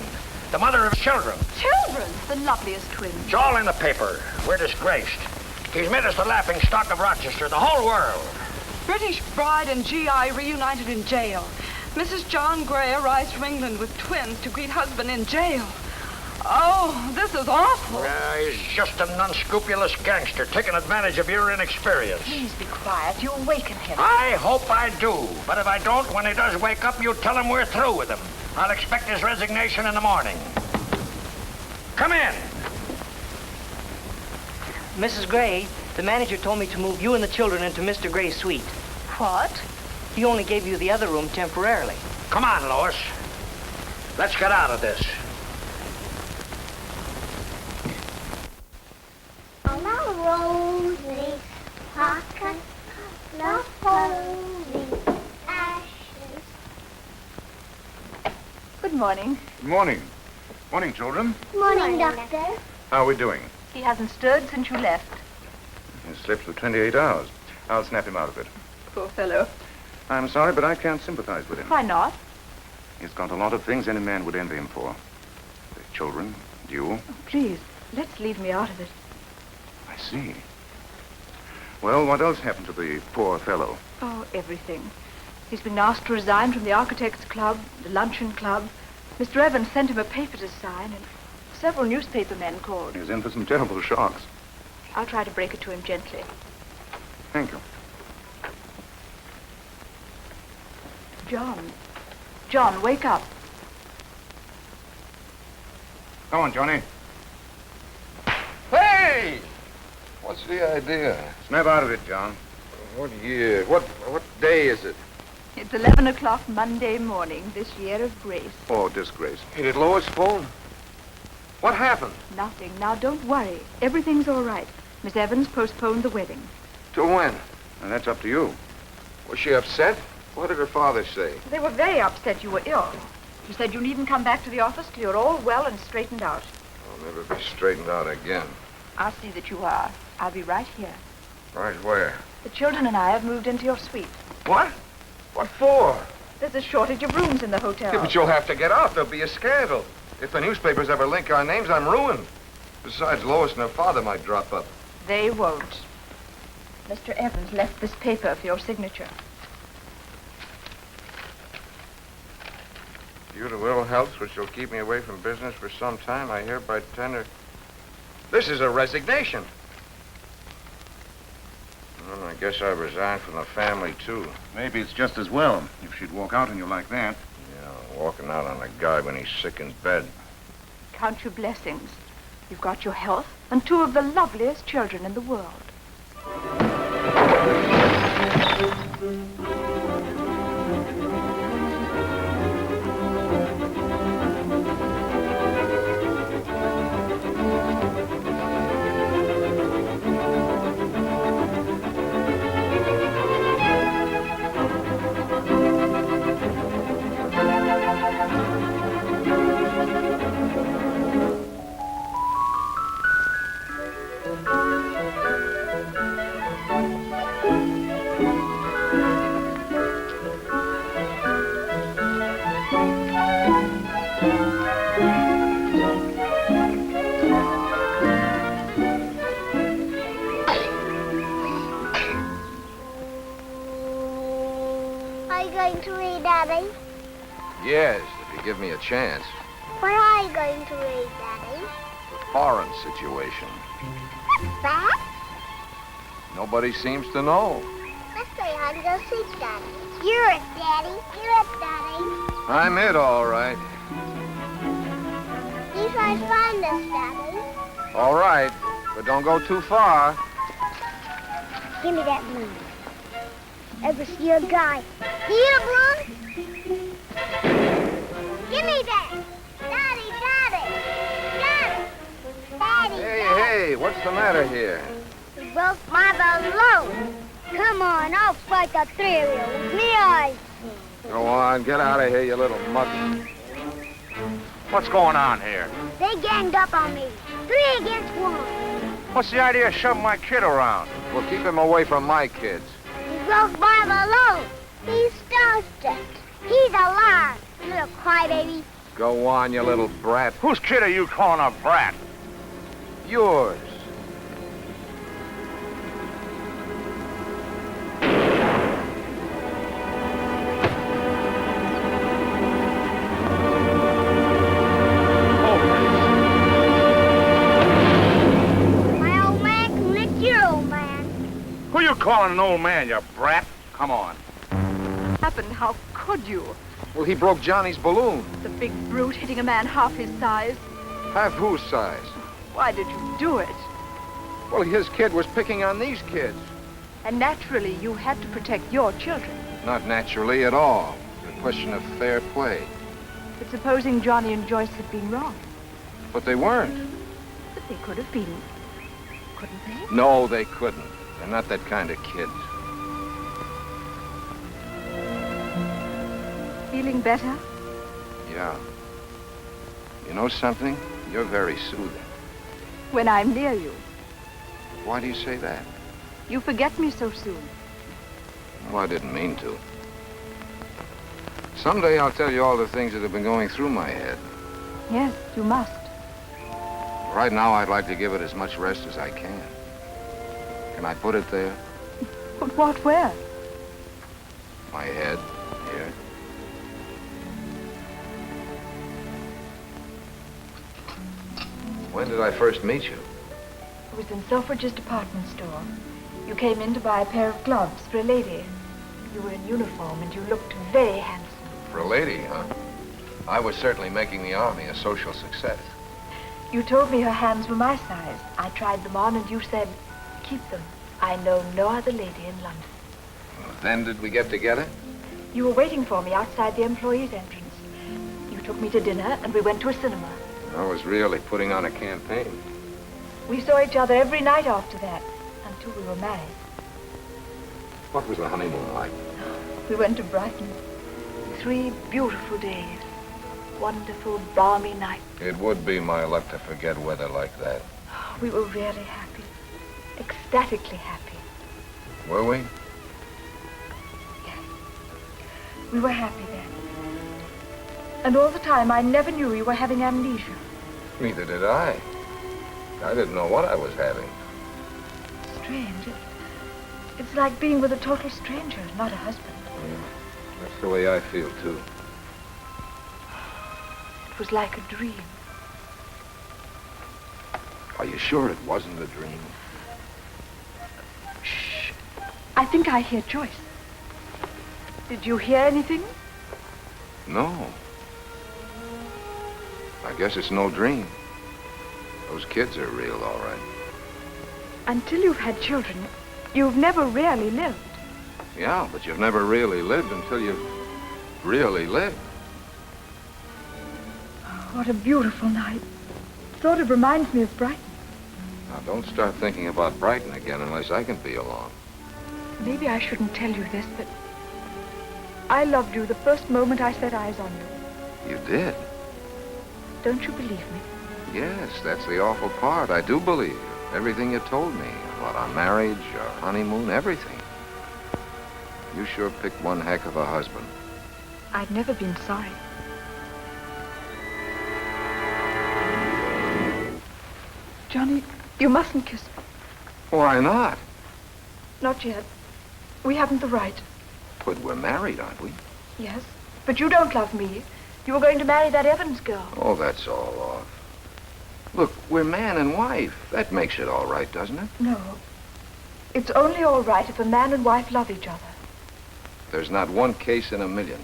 Speaker 5: The mother of children.
Speaker 8: Children?
Speaker 2: The loveliest twins.
Speaker 5: It's all in the paper. We're disgraced. He's made us the laughing stock of Rochester, the whole world.
Speaker 8: British bride and GI reunited in jail. Mrs. John Gray arrives from England with twins to greet husband in jail. Oh, this is awful.
Speaker 5: He's just an unscrupulous gangster taking advantage of your inexperience.
Speaker 2: Please be quiet. You'll awaken him.
Speaker 5: I hope I do. But if I don't, when he does wake up, you tell him we're through with him. I'll expect his resignation in the morning. Come in.
Speaker 21: Mrs. Gray, the manager told me to move you and the children into Mr. Gray's suite.
Speaker 2: What?
Speaker 21: He only gave you the other room temporarily.
Speaker 5: Come on, Lois. Let's get out of this.
Speaker 14: Rosy pocket, not holy ashes.
Speaker 2: Good morning.
Speaker 6: Good morning. Morning, children.
Speaker 14: Morning, Doctor.
Speaker 6: How are we doing?
Speaker 2: He hasn't stirred since you left.
Speaker 6: He slept for 28 hours. I'll snap him out of it.
Speaker 2: Poor fellow.
Speaker 6: I'm sorry, but I can't sympathize with him.
Speaker 2: Why not?
Speaker 6: He's got a lot of things any man would envy him for. The children, you.
Speaker 2: Oh, please, let's leave me out of it.
Speaker 6: I see. Well, what else happened to the poor fellow?
Speaker 2: Oh, everything. He's been asked to resign from the Architects Club, the Luncheon Club. Mr. Evans sent him a paper to sign, and several newspaper men called.
Speaker 6: He's in for some terrible shocks.
Speaker 2: I'll try to break it to him gently.
Speaker 6: Thank you.
Speaker 2: John, wake up.
Speaker 6: Come on, Johnny.
Speaker 4: Hey! What's the idea?
Speaker 6: Snap out of it, John.
Speaker 4: What year? What day is it?
Speaker 2: It's 11 o'clock Monday morning, this year of grace.
Speaker 6: Oh, disgrace.
Speaker 4: Hey, did Lois phone? What happened?
Speaker 2: Nothing. Now, don't worry. Everything's all right. Miss Evans postponed the wedding.
Speaker 4: Till when?
Speaker 6: And that's up to you.
Speaker 4: Was she upset? What did her father say?
Speaker 2: They were very upset you were ill. She said you needn't come back to the office till you're all well and straightened out.
Speaker 4: I'll never be straightened out again.
Speaker 2: I'll see that you are. I'll be right here.
Speaker 4: Right where?
Speaker 2: The children and I have moved into your suite.
Speaker 4: What? What for?
Speaker 2: There's a shortage of rooms in the hotel.
Speaker 4: Yeah, but you'll have to get out. There'll be a scandal. If the newspapers ever link our names, I'm ruined. Besides, Lois and her father might drop up.
Speaker 2: They won't. Mr. Evans left this paper for your signature.
Speaker 4: Due to ill health, which will keep me away from business for some time, I hereby tender... This is a resignation. Well, I guess I resigned from the family, too.
Speaker 6: Maybe it's just as well, if she'd walk out on you like that.
Speaker 4: Yeah, walking out on a guy when he's sick in bed.
Speaker 2: Count your blessings. You've got your health and two of the loveliest children in the world.
Speaker 14: Are you going to read, Daddy?
Speaker 4: Yes, if you give me a chance.
Speaker 14: What are you going to read, Daddy?
Speaker 4: Foreign situation.
Speaker 14: What's that?
Speaker 4: Nobody seems to know.
Speaker 14: Let's go out and go see Daddy. You're it, Daddy. You're it, Daddy.
Speaker 4: I'm it, all right.
Speaker 14: You try to find us, Daddy.
Speaker 4: All right, but don't go too far.
Speaker 14: Give me that balloon. Ever see a guy eat a balloon? Give me that. Daddy, Daddy. Daddy. Daddy,
Speaker 4: Hey, what's the matter here?
Speaker 14: You broke my balloon. Come on, I'll fight the three of you. With me eyes.
Speaker 4: Go on, get out of here, you little mutt.
Speaker 5: What's going on here?
Speaker 14: They ganged up on me. 3 against 1.
Speaker 5: What's the idea of shoving my kid around?
Speaker 4: Well, keep him away from my kids.
Speaker 14: He broke my balloon. He stuffed it. He's a liar, you little crybaby.
Speaker 4: Go on, you little brat.
Speaker 5: Whose kid are you calling a brat?
Speaker 4: Yours.
Speaker 14: My old man can lick your old man.
Speaker 5: Who you calling an old man, you brat? Come on.
Speaker 2: Happened? How could you?
Speaker 4: Well, he broke Johnny's balloon.
Speaker 2: The big brute hitting a man half his size.
Speaker 4: Half whose size?
Speaker 2: Why did you do it?
Speaker 4: Well, his kid was picking on these kids.
Speaker 2: And naturally, you had to protect your children.
Speaker 4: Not naturally at all. It's a question of fair play.
Speaker 2: But supposing Johnny and Joyce had been wrong.
Speaker 4: But they weren't.
Speaker 2: But they could have been. Couldn't they?
Speaker 4: No, they couldn't. They're not that kind of kids.
Speaker 2: Feeling better?
Speaker 4: Yeah. You know something? You're very soothing.
Speaker 2: When I'm near you.
Speaker 4: Why do you say that?
Speaker 2: You forget me so soon.
Speaker 4: Well, I didn't mean to. Someday I'll tell you all the things that have been going through my head.
Speaker 2: Yes, you must.
Speaker 4: Right now, I'd like to give it as much rest as I can. Can I put it there?
Speaker 2: But what, where?
Speaker 4: My head, here. When did I first meet you?
Speaker 2: was in Selfridge's department store. You came in to buy a pair of gloves for a lady. You were in uniform and you looked very handsome.
Speaker 4: For a lady, huh? I was certainly making the Army a social success.
Speaker 2: You told me her hands were my size. I tried them on and you said, keep them. I know no other lady in London.
Speaker 4: Then did we get together?
Speaker 2: You were waiting for me outside the employees' entrance. You took me to dinner and we went to a cinema.
Speaker 4: I was really putting on a campaign.
Speaker 2: We saw each other every night after that, until we were married.
Speaker 4: What was the honeymoon like?
Speaker 2: We went to Brighton. 3 beautiful days. Wonderful, balmy nights.
Speaker 20: It would be my luck to forget weather like that.
Speaker 2: We were really happy. Ecstatically happy.
Speaker 20: Were we?
Speaker 2: Yes. We were happy then. And all the time, I never knew you were having amnesia.
Speaker 20: Neither did I. I didn't know what I was having.
Speaker 2: Strange. It's like being with a total stranger, not a husband.
Speaker 20: That's the way I feel, too.
Speaker 2: It was like a dream.
Speaker 4: Are you sure it wasn't a dream?
Speaker 2: Shh. I think I hear Joyce. Did you hear anything?
Speaker 4: No. I guess it's no dream. Those kids are real, all right.
Speaker 2: Until you've had children, you've never really lived.
Speaker 4: Yeah, but you've never really lived until you've really lived.
Speaker 2: Oh, what a beautiful night. Sort of reminds me of Brighton.
Speaker 4: Now, don't start thinking about Brighton again unless I can be along.
Speaker 2: Maybe I shouldn't tell you this, but I loved you the first moment I set eyes on you.
Speaker 4: You did?
Speaker 2: Don't you believe me?
Speaker 4: Yes, that's the awful part. I do believe you. Everything you told me about our marriage, our honeymoon, everything. You sure picked one heck of a husband.
Speaker 2: I've never been sorry. Johnny, you mustn't kiss me.
Speaker 4: Why not?
Speaker 2: Not yet. We haven't the right.
Speaker 4: But we're married, aren't we?
Speaker 2: Yes, but you don't love me. You were going to marry that Evans girl.
Speaker 4: Oh, that's all off. Look, we're man and wife. That makes it all right, doesn't it?
Speaker 2: No. It's only all right if a man and wife love each other.
Speaker 4: There's not one case in a million.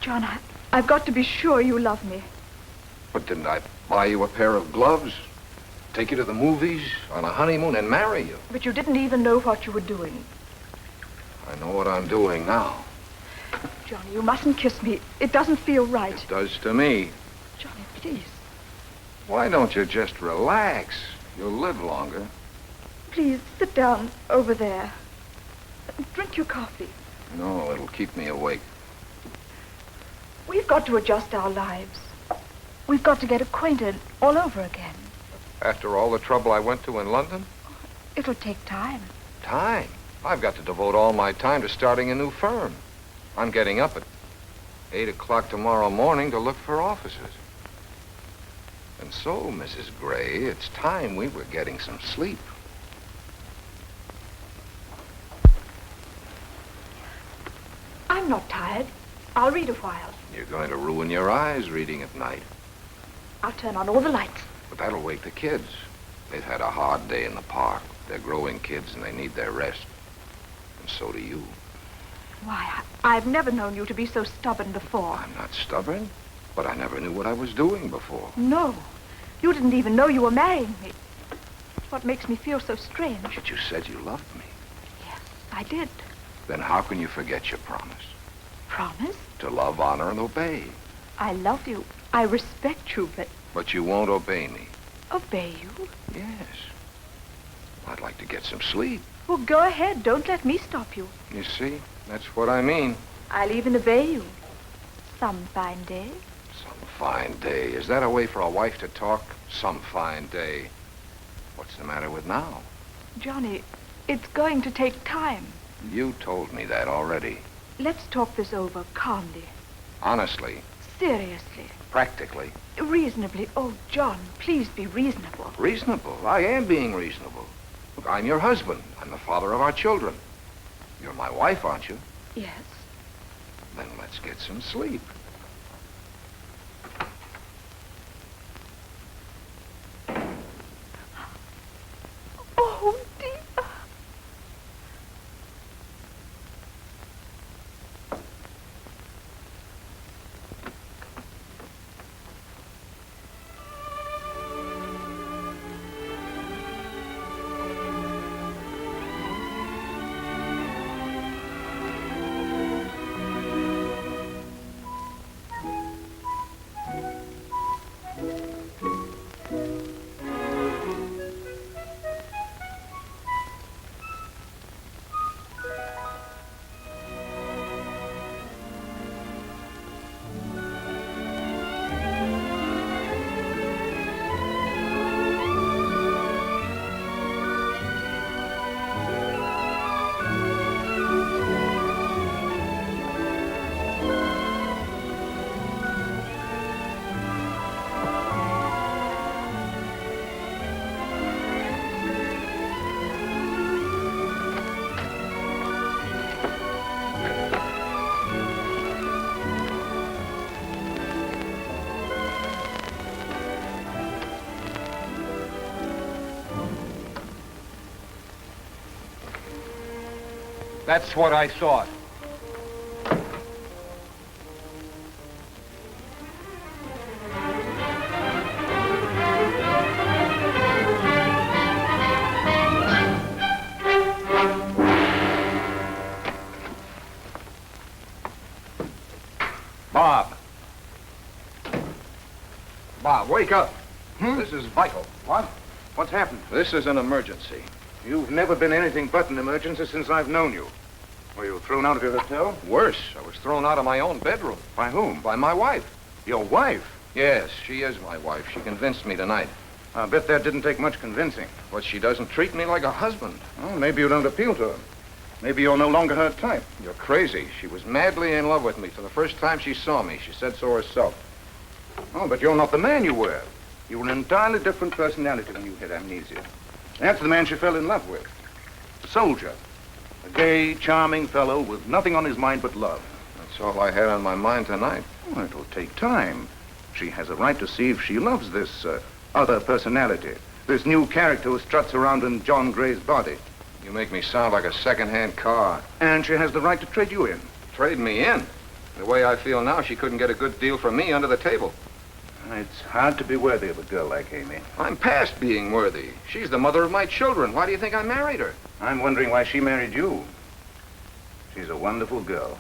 Speaker 2: John, I've got to be sure you love me.
Speaker 4: But didn't I buy you a pair of gloves, take you to the movies, on a honeymoon, and marry you?
Speaker 2: But you didn't even know what you were doing.
Speaker 4: I know what I'm doing now.
Speaker 2: Johnny, you mustn't kiss me. It doesn't feel right.
Speaker 4: It does to me.
Speaker 2: Johnny, please.
Speaker 4: Why don't you just relax? You'll live longer.
Speaker 2: Please, sit down over there. Drink your coffee.
Speaker 4: No, it'll keep me awake.
Speaker 2: We've got to adjust our lives. We've got to get acquainted all over again.
Speaker 4: After all the trouble I went to in London?
Speaker 2: It'll take time.
Speaker 4: Time? I've got to devote all my time to starting a new firm. I'm getting up at 8 o'clock tomorrow morning to look for offices. And so, Mrs. Gray, it's time we were getting some sleep.
Speaker 2: I'm not tired. I'll read a while.
Speaker 4: You're going to ruin your eyes reading at night.
Speaker 2: I'll turn on all the lights.
Speaker 4: But that'll wake the kids. They've had a hard day in the park. They're growing kids and they need their rest. And so do you.
Speaker 2: Why, I've never known you to be so stubborn before.
Speaker 4: I'm not stubborn, but I never knew what I was doing before.
Speaker 2: No. You didn't even know you were marrying me. That's what makes me feel so strange.
Speaker 4: But you said you loved me.
Speaker 2: Yes, I did.
Speaker 4: Then how can you forget your promise?
Speaker 2: Promise?
Speaker 4: To love, honor, and obey.
Speaker 2: I love you. I respect you, but...
Speaker 4: But you won't obey me.
Speaker 2: Obey you?
Speaker 4: Yes. I'd like to get some sleep.
Speaker 2: Well, go ahead. Don't let me stop you.
Speaker 4: You see? That's what I mean.
Speaker 2: I'll even obey you. Some fine day.
Speaker 4: Some fine day. Is that a way for a wife to talk? Some fine day. What's the matter with now?
Speaker 2: Johnny, it's going to take time.
Speaker 4: You told me that already.
Speaker 2: Let's talk this over calmly.
Speaker 4: Honestly.
Speaker 2: Seriously.
Speaker 4: Practically.
Speaker 2: Reasonably. Oh, John, please be reasonable.
Speaker 4: Reasonable? I am being reasonable. Look, I'm your husband. I'm the father of our children. You're my wife, aren't you?
Speaker 2: Yes.
Speaker 4: Then let's get some sleep.
Speaker 3: That's what I thought.
Speaker 4: Bob, wake up. This is vital.
Speaker 6: What? What's happened?
Speaker 4: This is an emergency.
Speaker 6: You've never been anything but an emergency since I've known you. Were you thrown out of your hotel?
Speaker 4: Worse, I was thrown out of my own bedroom.
Speaker 6: By whom?
Speaker 4: By my wife.
Speaker 6: Your wife?
Speaker 4: Yes, she is my wife. She convinced me tonight.
Speaker 6: I bet that didn't take much convincing.
Speaker 4: But she doesn't treat me like a husband.
Speaker 6: Well, maybe you don't appeal to her. Maybe you're no longer her type.
Speaker 4: You're crazy. She was madly in love with me from the first time she saw me. She said so herself.
Speaker 6: Oh, but you're not the man you were. You were an entirely different personality when you had amnesia. That's the man she fell in love with. A soldier. A gay, charming fellow with nothing on his mind but love.
Speaker 4: That's all I had on my mind tonight.
Speaker 6: Well, it'll take time. She has a right to see if she loves this other personality. This new character who struts around in John Gray's body.
Speaker 4: You make me sound like a second-hand car.
Speaker 6: And she has the right to trade you in.
Speaker 4: Trade me in? The way I feel now, she couldn't get a good deal from me under the table.
Speaker 6: It's hard to be worthy of a girl like Amy.
Speaker 4: I'm past being worthy. She's the mother of my children. Why do you think I married her?
Speaker 6: I'm wondering why she married you. She's a wonderful girl.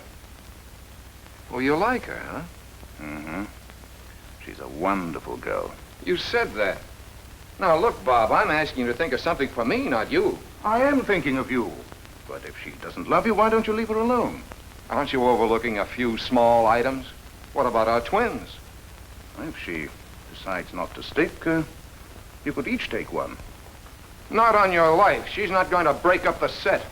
Speaker 4: Well, you like her, huh?
Speaker 6: Mm-hmm. She's a wonderful girl.
Speaker 4: You said that. Now, look, Bob, I'm asking you to think of something for me, not you.
Speaker 6: I am thinking of you. But if she doesn't love you, why don't you leave her alone?
Speaker 4: Aren't you overlooking a few small items? What about our twins?
Speaker 6: If she decides not to stick, you could each take one.
Speaker 4: Not on your life. She's not going to break up the set.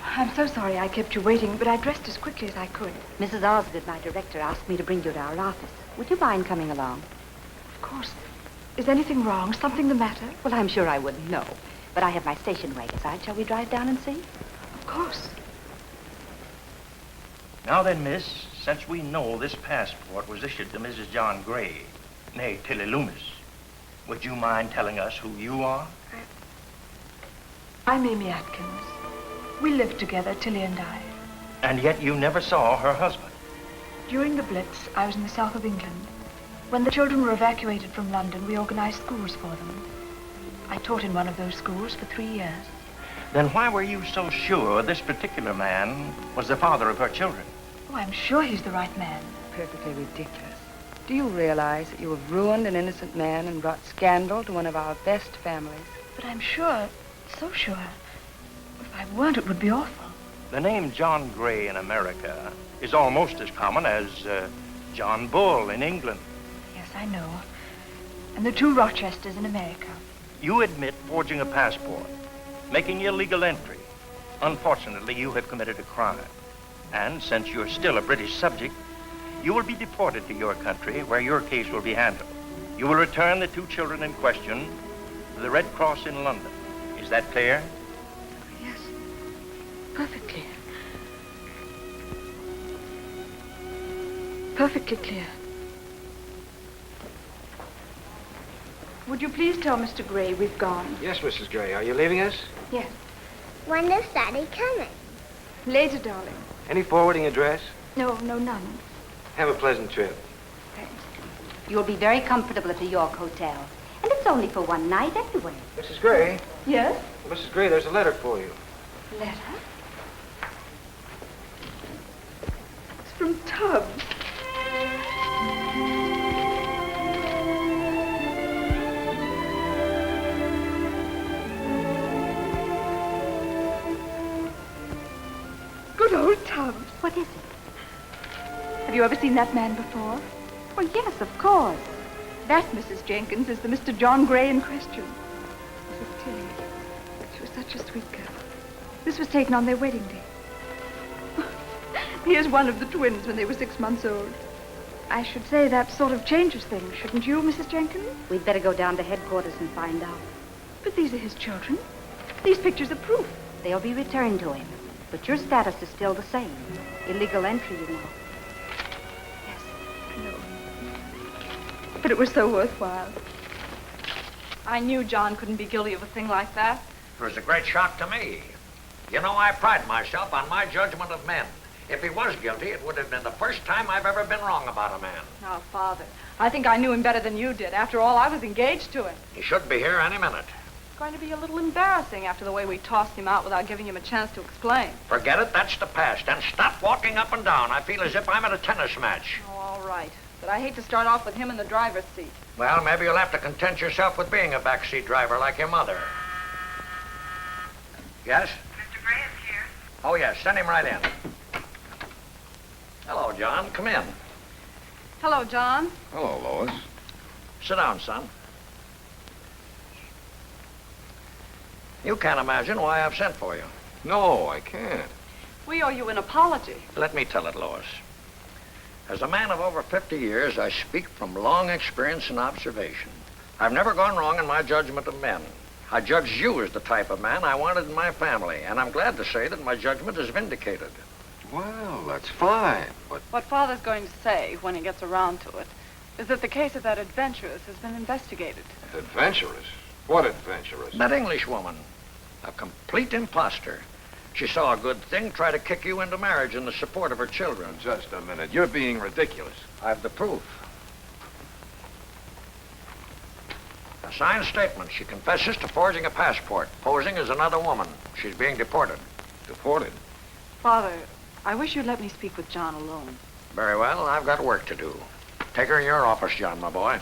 Speaker 2: I'm so sorry I kept you waiting, but I dressed as quickly as I could.
Speaker 12: Mrs. Osgood, my director, asked me to bring you to our office. Would you mind coming along?
Speaker 2: Of course. Is anything wrong? Something the matter?
Speaker 12: Well, I'm sure I wouldn't know. But I have my station wagon side. Shall we drive down and see?
Speaker 2: Of course.
Speaker 5: Now then, miss, since we know this passport was issued to Mrs. John Gray, nay, Tilly Loomis, would you mind telling us who you are?
Speaker 2: I'm Amy Atkins. We lived together, Tilly and I.
Speaker 5: And yet you never saw her husband.
Speaker 2: During the Blitz, I was in the south of England. When the children were evacuated from London, we organized schools for them. I taught in one of those schools for 3 years.
Speaker 5: Then why were you so sure this particular man was the father of her children?
Speaker 2: Oh, I'm sure he's the right man.
Speaker 8: Perfectly ridiculous. Do you realize that you have ruined an innocent man and brought scandal to one of our best families?
Speaker 2: But I'm sure, so sure. If I weren't, it would be awful.
Speaker 5: The name John Gray in America is almost as common as John Bull in England.
Speaker 2: Yes, I know. And the 2 Rochesters in America.
Speaker 5: You admit forging a passport, making illegal entry. Unfortunately, you have committed a crime. And since you're still a British subject, you will be deported to your country where your case will be handled. You will return the 2 children in question to the Red Cross in London. Is that clear?
Speaker 2: Yes, perfectly. Perfectly clear. Would you please tell Mr. Gray we've gone?
Speaker 3: Yes, Mrs. Gray. Are you leaving us?
Speaker 2: Yes.
Speaker 14: When is Daddy coming?
Speaker 2: Later, darling.
Speaker 3: Any forwarding address?
Speaker 2: No, none.
Speaker 3: Have a pleasant trip.
Speaker 12: Thanks. You'll be very comfortable at the York Hotel. And it's only for one night anyway.
Speaker 3: Mrs. Gray?
Speaker 2: Yes?
Speaker 3: Mrs. Gray, there's a letter for you.
Speaker 2: Letter? It's from Tubbs. Good old Tubbs.
Speaker 12: What is it?
Speaker 2: Have you ever seen that man before?
Speaker 12: Well, yes, of course.
Speaker 2: That, Mrs. Jenkins, is the Mr. John Gray in question. This was Tilly. She was such a sweet girl. This was taken on their wedding day. Here's one of the twins when they were 6 months old. I should say that sort of changes things, shouldn't you, Mrs. Jenkins?
Speaker 12: We'd better go down to headquarters and find out.
Speaker 2: But these are his children. These pictures are proof.
Speaker 12: They'll be returned to him. But your status is still the same. Illegal entry, you know.
Speaker 2: Yes, I know. But it was so worthwhile.
Speaker 8: I knew John couldn't be guilty of a thing like that.
Speaker 1: It was a great shock to me. You know, I pride myself on my judgment of men. If he was guilty, it would have been the first time I've ever been wrong about a man.
Speaker 8: Oh, Father, I think I knew him better than you did. After all, I was engaged to him.
Speaker 1: He should be here any minute.
Speaker 8: It's going to be a little embarrassing after the way we tossed him out without giving him a chance to explain.
Speaker 1: Forget it, that's the past. And stop walking up and down. I feel as if I'm at a tennis match.
Speaker 8: Oh, all right. But I hate to start off with him in the driver's seat.
Speaker 1: Well, maybe you'll have to content yourself with being a backseat driver like your mother. Yes?
Speaker 13: Mr. Gray is here.
Speaker 1: Oh, yes, send him right in. Hello, John. Come in.
Speaker 8: Hello, John.
Speaker 4: Hello, Lois.
Speaker 1: Sit down, son. You can't imagine why I've sent for you.
Speaker 4: No, I can't.
Speaker 8: We owe you an apology.
Speaker 1: Let me tell it, Lois. As a man of over 50 years, I speak from long experience and observation. I've never gone wrong in my judgment of men. I judged you as the type of man I wanted in my family, and I'm glad to say that my judgment is vindicated.
Speaker 4: Well, that's fine, but...
Speaker 8: What Father's going to say, when he gets around to it, is that the case of that adventuress has been investigated.
Speaker 4: Adventurous? What adventuress?
Speaker 1: That Englishwoman. A complete imposter. She saw a good thing, try to kick you into marriage in the support of her children.
Speaker 4: Just a minute. You're being ridiculous.
Speaker 1: I've the proof. A signed statement. She confesses to forging a passport, posing as another woman. She's being deported.
Speaker 4: Deported?
Speaker 8: Father, I wish you'd let me speak with John alone.
Speaker 1: Very well. I've got work to do. Take her in your office, John, my boy.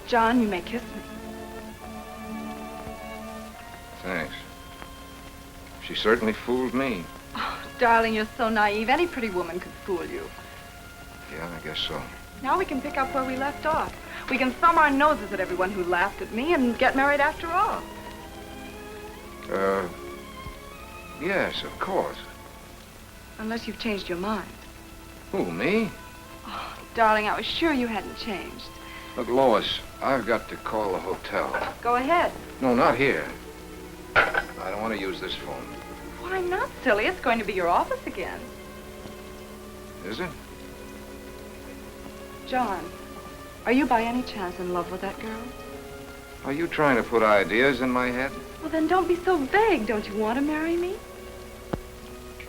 Speaker 8: John, you may kiss me.
Speaker 4: Thanks. She certainly fooled me.
Speaker 8: Oh, darling, you're so naive. Any pretty woman could fool you.
Speaker 4: Yeah, I guess so.
Speaker 8: Now we can pick up where we left off. We can thumb our noses at everyone who laughed at me and get married after all.
Speaker 4: Yes, of course.
Speaker 8: Unless you've changed your mind.
Speaker 4: Who, me?
Speaker 8: Oh, darling, I was sure you hadn't changed.
Speaker 4: Look, Lois, I've got to call the hotel.
Speaker 8: Go ahead.
Speaker 4: No, not here. I don't want to use this phone.
Speaker 8: Why not, silly? It's going to be your office again.
Speaker 4: Is it?
Speaker 8: John, are you by any chance in love with that girl?
Speaker 4: Are you trying to put ideas in my head?
Speaker 8: Well, then don't be so vague. Don't you want to marry me?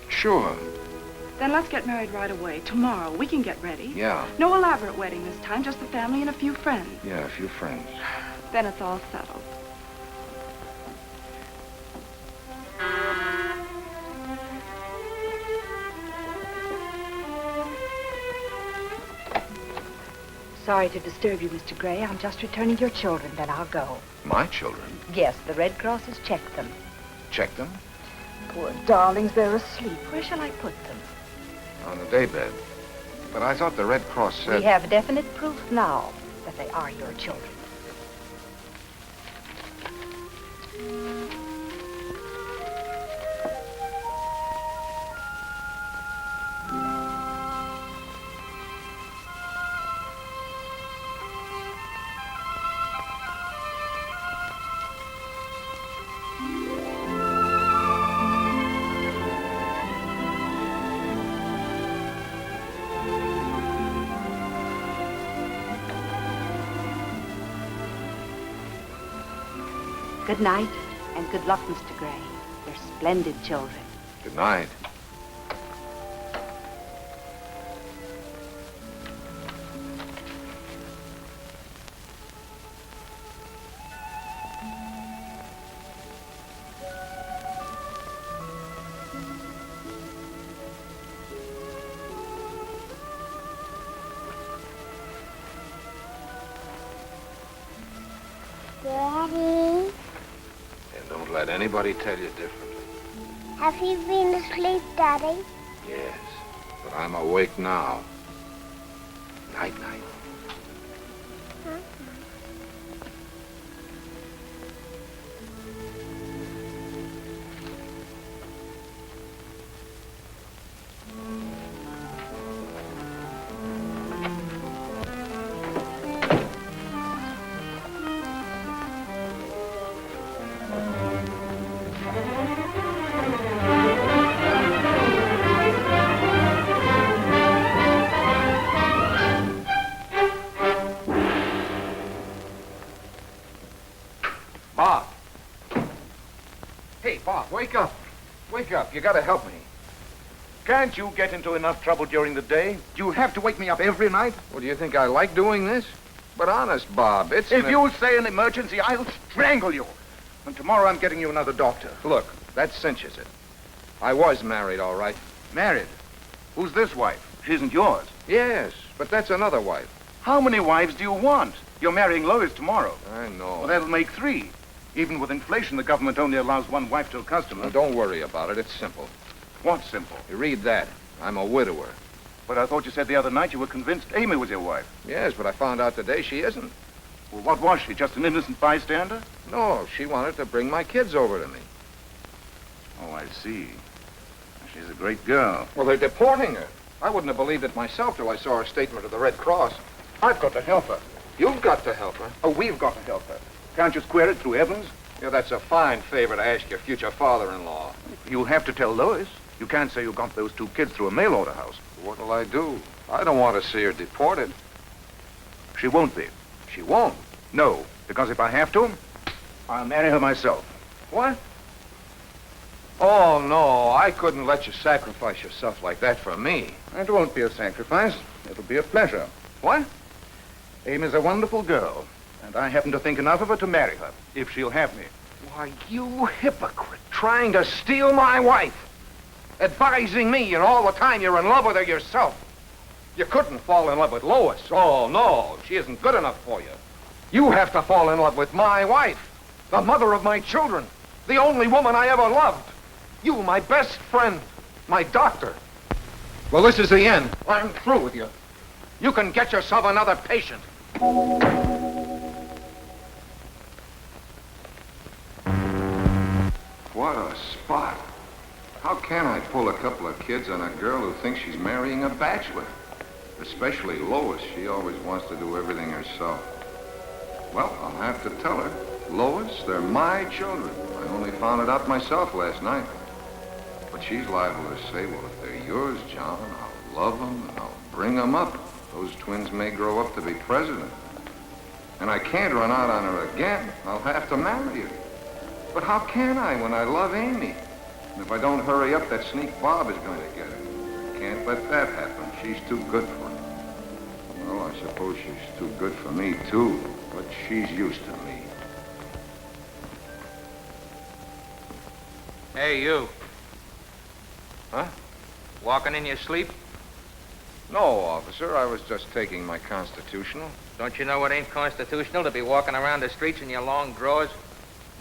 Speaker 4: Sure.
Speaker 8: Then let's get married right away. Tomorrow. We can get ready.
Speaker 4: Yeah.
Speaker 8: No elaborate wedding this time, just the family and a few friends.
Speaker 4: Yeah, a few friends.
Speaker 8: Then it's all settled.
Speaker 12: Sorry to disturb you, Mr. Gray. I'm just returning your children, then I'll go.
Speaker 4: My children?
Speaker 12: Yes, the Red Cross has checked them.
Speaker 4: Check them?
Speaker 12: Poor darlings, they're asleep. Where shall I put them?
Speaker 4: On the daybed. But I thought the Red Cross said...
Speaker 12: We have definite proof now that they are your children. Good night, and good luck, Mr. Gray. They're splendid children.
Speaker 4: Good night.
Speaker 14: Daddy,
Speaker 4: And don't let anybody tell you differently.
Speaker 14: have you been asleep, Daddy?
Speaker 4: Yes, but I'm awake now. Night, night.
Speaker 6: Bob, wake up. Wake up. You gotta help me. Can't you get into enough trouble during the day? Do you have to wake me up every night?
Speaker 4: Well, do you think I like doing this? But honest, Bob, it's...
Speaker 6: If you say an emergency, I'll strangle you. And tomorrow I'm getting you another doctor.
Speaker 4: Look, that cinches it. I was married, all right.
Speaker 6: Married? Who's this wife? She isn't yours.
Speaker 4: Yes, but that's another wife.
Speaker 6: How many wives do you want? You're marrying Lois tomorrow.
Speaker 4: I know.
Speaker 6: Well, that'll make 3. Even with inflation, the government only allows 1 wife to a customer.
Speaker 4: Now, don't worry about it. It's simple.
Speaker 6: What's simple?
Speaker 4: You read that. I'm a widower.
Speaker 6: But I thought you said the other night you were convinced Amy was your wife.
Speaker 4: Yes, but I found out today she isn't.
Speaker 6: Well, what was she? Just an innocent bystander?
Speaker 4: No, she wanted to bring my kids over to me.
Speaker 6: Oh, I see. She's a great girl.
Speaker 4: Well, they're deporting her. I wouldn't have believed it myself till I saw her statement of the Red Cross.
Speaker 6: I've got to help her.
Speaker 4: You've got to help her.
Speaker 6: Oh, we've got to help her. Can't you square it through Evans?
Speaker 4: Yeah, that's a fine favor to ask your future father-in-law.
Speaker 6: You have to tell Lois. You can't say you got those 2 kids through a mail-order house.
Speaker 4: What'll I do? I don't want to see her deported.
Speaker 6: She won't be.
Speaker 4: She won't?
Speaker 6: No, because if I have to, I'll marry her myself.
Speaker 4: What? Oh, no, I couldn't let you sacrifice yourself like that for me.
Speaker 6: It won't be a sacrifice. It'll be a pleasure.
Speaker 4: What?
Speaker 6: Amy's a wonderful girl, and I happen to think enough of her to marry her, if she'll have me.
Speaker 4: Why, you hypocrite, trying to steal my wife. Advising me, and all the time you're in love with her yourself. You couldn't fall in love with Lois. Oh, no, she isn't good enough for you. You have to fall in love with my wife, the mother of my children, the only woman I ever loved. You, my best friend, my doctor. Well, this is the end. I'm through with you. You can get yourself another patient. What a spot. How can I pull a couple of kids on a girl who thinks she's marrying a bachelor? Especially Lois. She always wants to do everything herself. Well, I'll have to tell her. Lois, they're my children. I only found it out myself last night. But she's liable to say, well, if they're yours, John, I'll love them and I'll bring them up. Those twins may grow up to be president. And I can't run out on her again. I'll have to marry her. But how can I when I love Amy? And if I don't hurry up, that sneak Bob is going to get her. Can't let that happen. She's too good for me. Well, I suppose she's too good for me, too. But she's used to me.
Speaker 7: Hey, you.
Speaker 4: Huh?
Speaker 7: Walking in your sleep?
Speaker 4: No, officer. I was just taking my constitutional.
Speaker 7: Don't you know it ain't constitutional to be walking around the streets in your long drawers?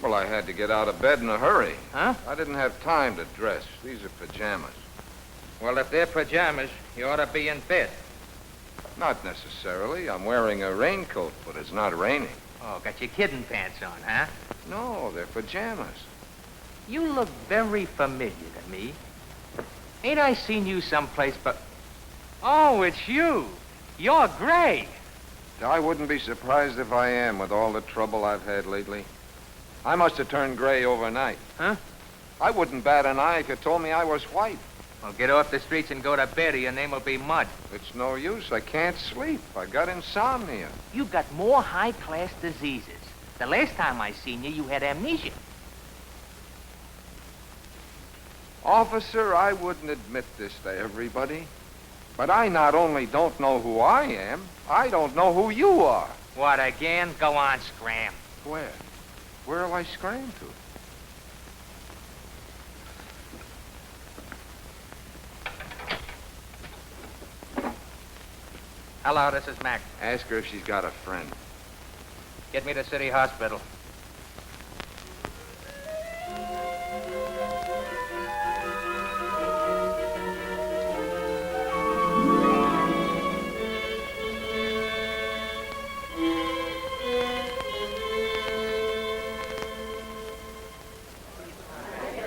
Speaker 4: Well, I had to get out of bed in a hurry.
Speaker 7: Huh?
Speaker 4: I didn't have time to dress. These are pajamas.
Speaker 7: Well, if they're pajamas, you ought to be in bed.
Speaker 4: Not necessarily. I'm wearing a raincoat, but it's not raining.
Speaker 7: Oh, got your kidding pants on, huh?
Speaker 4: No, they're pajamas.
Speaker 7: You look very familiar to me. Ain't I seen you someplace but... Oh, it's you. You're Gray.
Speaker 4: I wouldn't be surprised if I am with all the trouble I've had lately. I must have turned gray overnight.
Speaker 7: Huh?
Speaker 4: I wouldn't bat an eye if you told me I was white.
Speaker 7: Well, get off the streets and go to bed or your name will be Mud.
Speaker 4: It's no use. I can't sleep. I got insomnia.
Speaker 7: You got more high-class diseases. The last time I seen you, you had amnesia.
Speaker 4: Officer, I wouldn't admit this to everybody, but I not only don't know who I am, I don't know who you are.
Speaker 7: What, again? Go on, scram.
Speaker 4: Where? Where'll I scram to?
Speaker 7: Hello, this is Mac.
Speaker 4: Ask her if she's got a friend.
Speaker 7: Get me to City Hospital.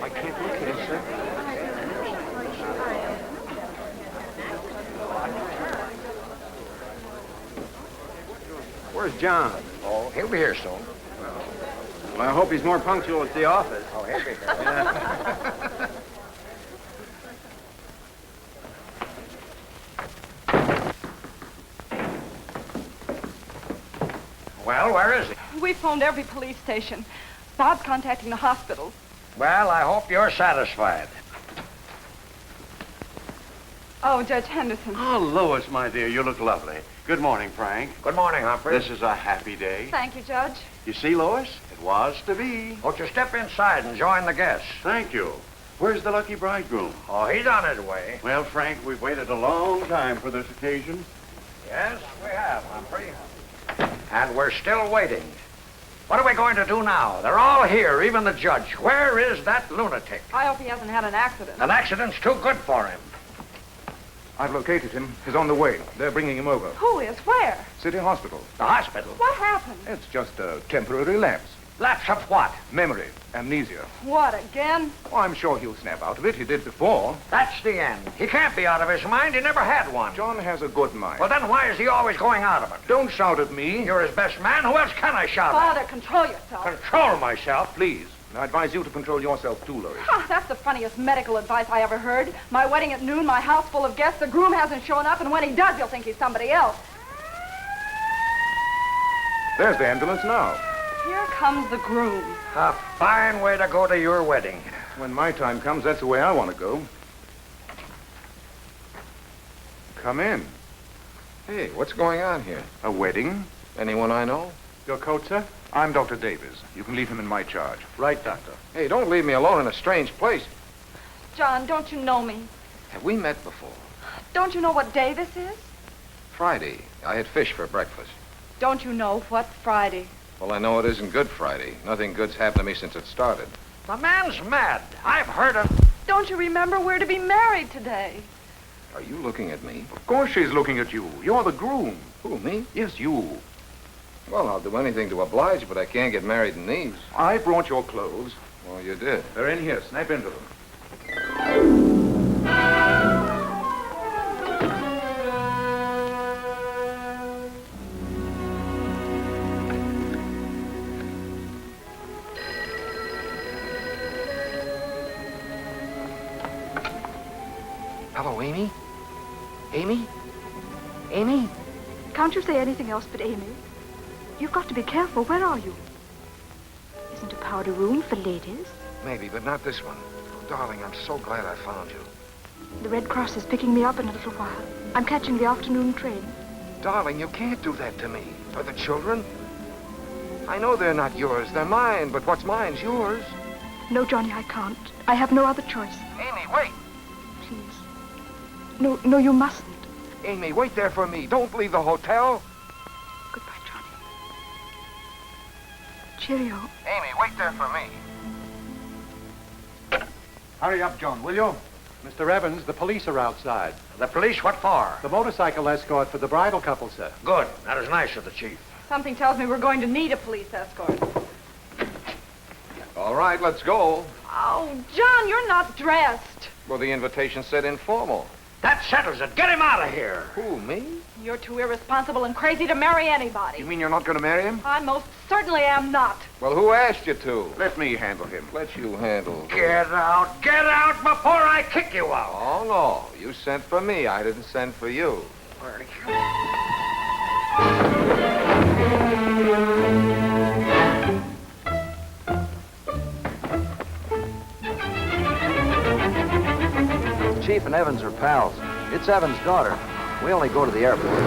Speaker 6: I can't look at her, sir.
Speaker 3: Where's John?
Speaker 1: Oh, he'll be here soon.
Speaker 3: Well, I hope he's more punctual at the office.
Speaker 1: Oh, he'll be here. Well, where is he?
Speaker 8: We phoned every police station. Bob's contacting the hospitals.
Speaker 1: Well, I hope you're satisfied.
Speaker 8: Oh, Judge Henderson.
Speaker 19: Oh, Lois, my dear, you look lovely. Good morning, Frank.
Speaker 1: Good morning, Humphrey.
Speaker 19: This is a happy day.
Speaker 8: Thank you, Judge.
Speaker 19: You see, Lois? It was to be.
Speaker 1: Won't you step inside and join the guests?
Speaker 19: Thank you. Where's the lucky bridegroom?
Speaker 1: Oh, he's on his way.
Speaker 19: Well, Frank, we've waited a long time for this occasion.
Speaker 1: Yes, we have, Humphrey. And we're still waiting. What are we going to do now? They're all here, even the judge. Where is that lunatic?
Speaker 8: I hope he hasn't had an accident.
Speaker 1: An accident's too good for him.
Speaker 6: I've located him. He's on the way. They're bringing him over.
Speaker 8: Who is? Where?
Speaker 6: City Hospital.
Speaker 1: The hospital?
Speaker 8: What happened?
Speaker 6: It's just a temporary lapse.
Speaker 1: Lapse of what?
Speaker 6: Memory. Amnesia.
Speaker 8: What, again?
Speaker 6: Oh, I'm sure he'll snap out of it. He did before.
Speaker 1: That's the end. He can't be out of his mind. He never had one.
Speaker 6: John has a good mind.
Speaker 1: Well, then why is he always going out of it?
Speaker 6: Don't shout at me.
Speaker 1: You're his best man. Who else can I shout
Speaker 8: Father,
Speaker 1: at?
Speaker 8: control yourself.
Speaker 1: Control myself?
Speaker 6: Please. I advise you to control yourself too, Lois.
Speaker 8: That's the funniest medical advice I ever heard. My wedding at noon, my house full of guests, the groom hasn't shown up, and when he does, you'll think he's somebody else.
Speaker 6: There's the ambulance now.
Speaker 8: Here comes the groom.
Speaker 1: A fine way to go to your wedding.
Speaker 6: When my time comes, that's the way I want to go. Come in.
Speaker 4: Hey, what's going on here?
Speaker 6: A wedding?
Speaker 4: Anyone I know?
Speaker 6: Your coat, sir? I'm Dr. Davis. You can leave him in my charge.
Speaker 19: Right, Doctor.
Speaker 4: Hey, don't leave me alone in a strange place.
Speaker 8: John, don't you know me?
Speaker 4: Have we met before?
Speaker 8: Don't you know what day this is?
Speaker 4: Friday. I had fish for breakfast.
Speaker 8: Don't you know what's Friday?
Speaker 4: Well, I know it isn't Good Friday. Nothing good's happened to me since it started.
Speaker 1: The man's mad. I've heard of...
Speaker 8: Don't you remember we're to be married today?
Speaker 4: Are you looking at me?
Speaker 6: Of course she's looking at you. You're the groom.
Speaker 4: Who, me?
Speaker 6: Yes, you.
Speaker 4: Well, I'll do anything to oblige, but I can't get married in these.
Speaker 6: I brought your clothes.
Speaker 4: Well, you did.
Speaker 6: They're in here. Snap into them.
Speaker 4: Hello, Amy? Amy? Amy?
Speaker 2: Can't you say anything else but Amy? You've got to be careful. Where are you? Isn't a powder room for ladies?
Speaker 4: Maybe, but not this one. Oh, darling, I'm so glad I found you.
Speaker 2: The Red Cross is picking me up in a little while. I'm catching the afternoon train.
Speaker 4: Darling, you can't do that to me. For the children? I know they're not yours. They're mine, but what's mine's yours.
Speaker 2: No, Johnny, I can't. I have no other choice.
Speaker 4: Amy, wait!
Speaker 2: Please. No, you mustn't.
Speaker 4: Amy, wait there for me. Don't leave the hotel.
Speaker 2: Goodbye, Johnny. Cheerio.
Speaker 4: Amy, wait there for me.
Speaker 3: Hurry up, John, will you? Mr. Evans, the police are outside.
Speaker 1: The police? What for?
Speaker 3: The motorcycle escort for the bridal couple, sir.
Speaker 1: Good. That is nice of the chief.
Speaker 8: Something tells me we're going to need a police escort.
Speaker 4: All right, let's go.
Speaker 8: Oh, John, you're not dressed.
Speaker 4: Well, the invitation said informal.
Speaker 1: That settles it. Get him out of here.
Speaker 4: Who, me?
Speaker 8: You're too irresponsible and crazy to marry anybody.
Speaker 6: You mean you're not going to marry him?
Speaker 8: I most certainly am not.
Speaker 4: Well, who asked you to?
Speaker 6: Let me handle him.
Speaker 4: Let you handle.
Speaker 1: Get out. Get out before I kick you out.
Speaker 4: Oh, no. You sent for me. I didn't send for you.
Speaker 10: Chief and Evans are pals. It's Evans' daughter. We only go to the airport.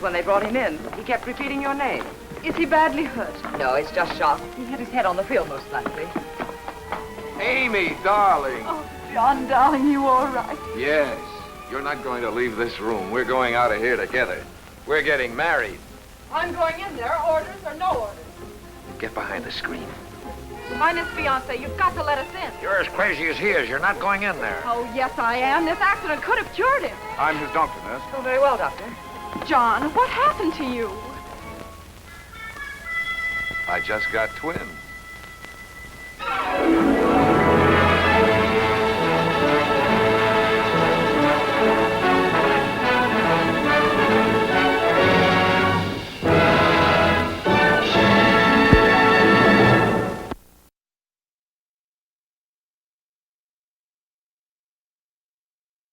Speaker 8: when they brought him in. He kept repeating your name. Is he badly hurt? No, it's just shock. He hit his head on the field, most likely.
Speaker 4: Amy, darling.
Speaker 8: Oh, John, darling, you all right?
Speaker 4: Yes. You're not going to leave this room. We're going out of here together. We're getting married.
Speaker 8: I'm going in there, orders or no orders.
Speaker 4: Get behind the screen.
Speaker 8: I'm his fiancée. You've got to let us in.
Speaker 1: You're as crazy as he is. You're not going in there.
Speaker 8: Oh, yes, I am. This accident could have cured him.
Speaker 3: I'm his doctor, nurse.
Speaker 8: Oh, very well, Doctor. John, what happened to you?
Speaker 4: I just got twins.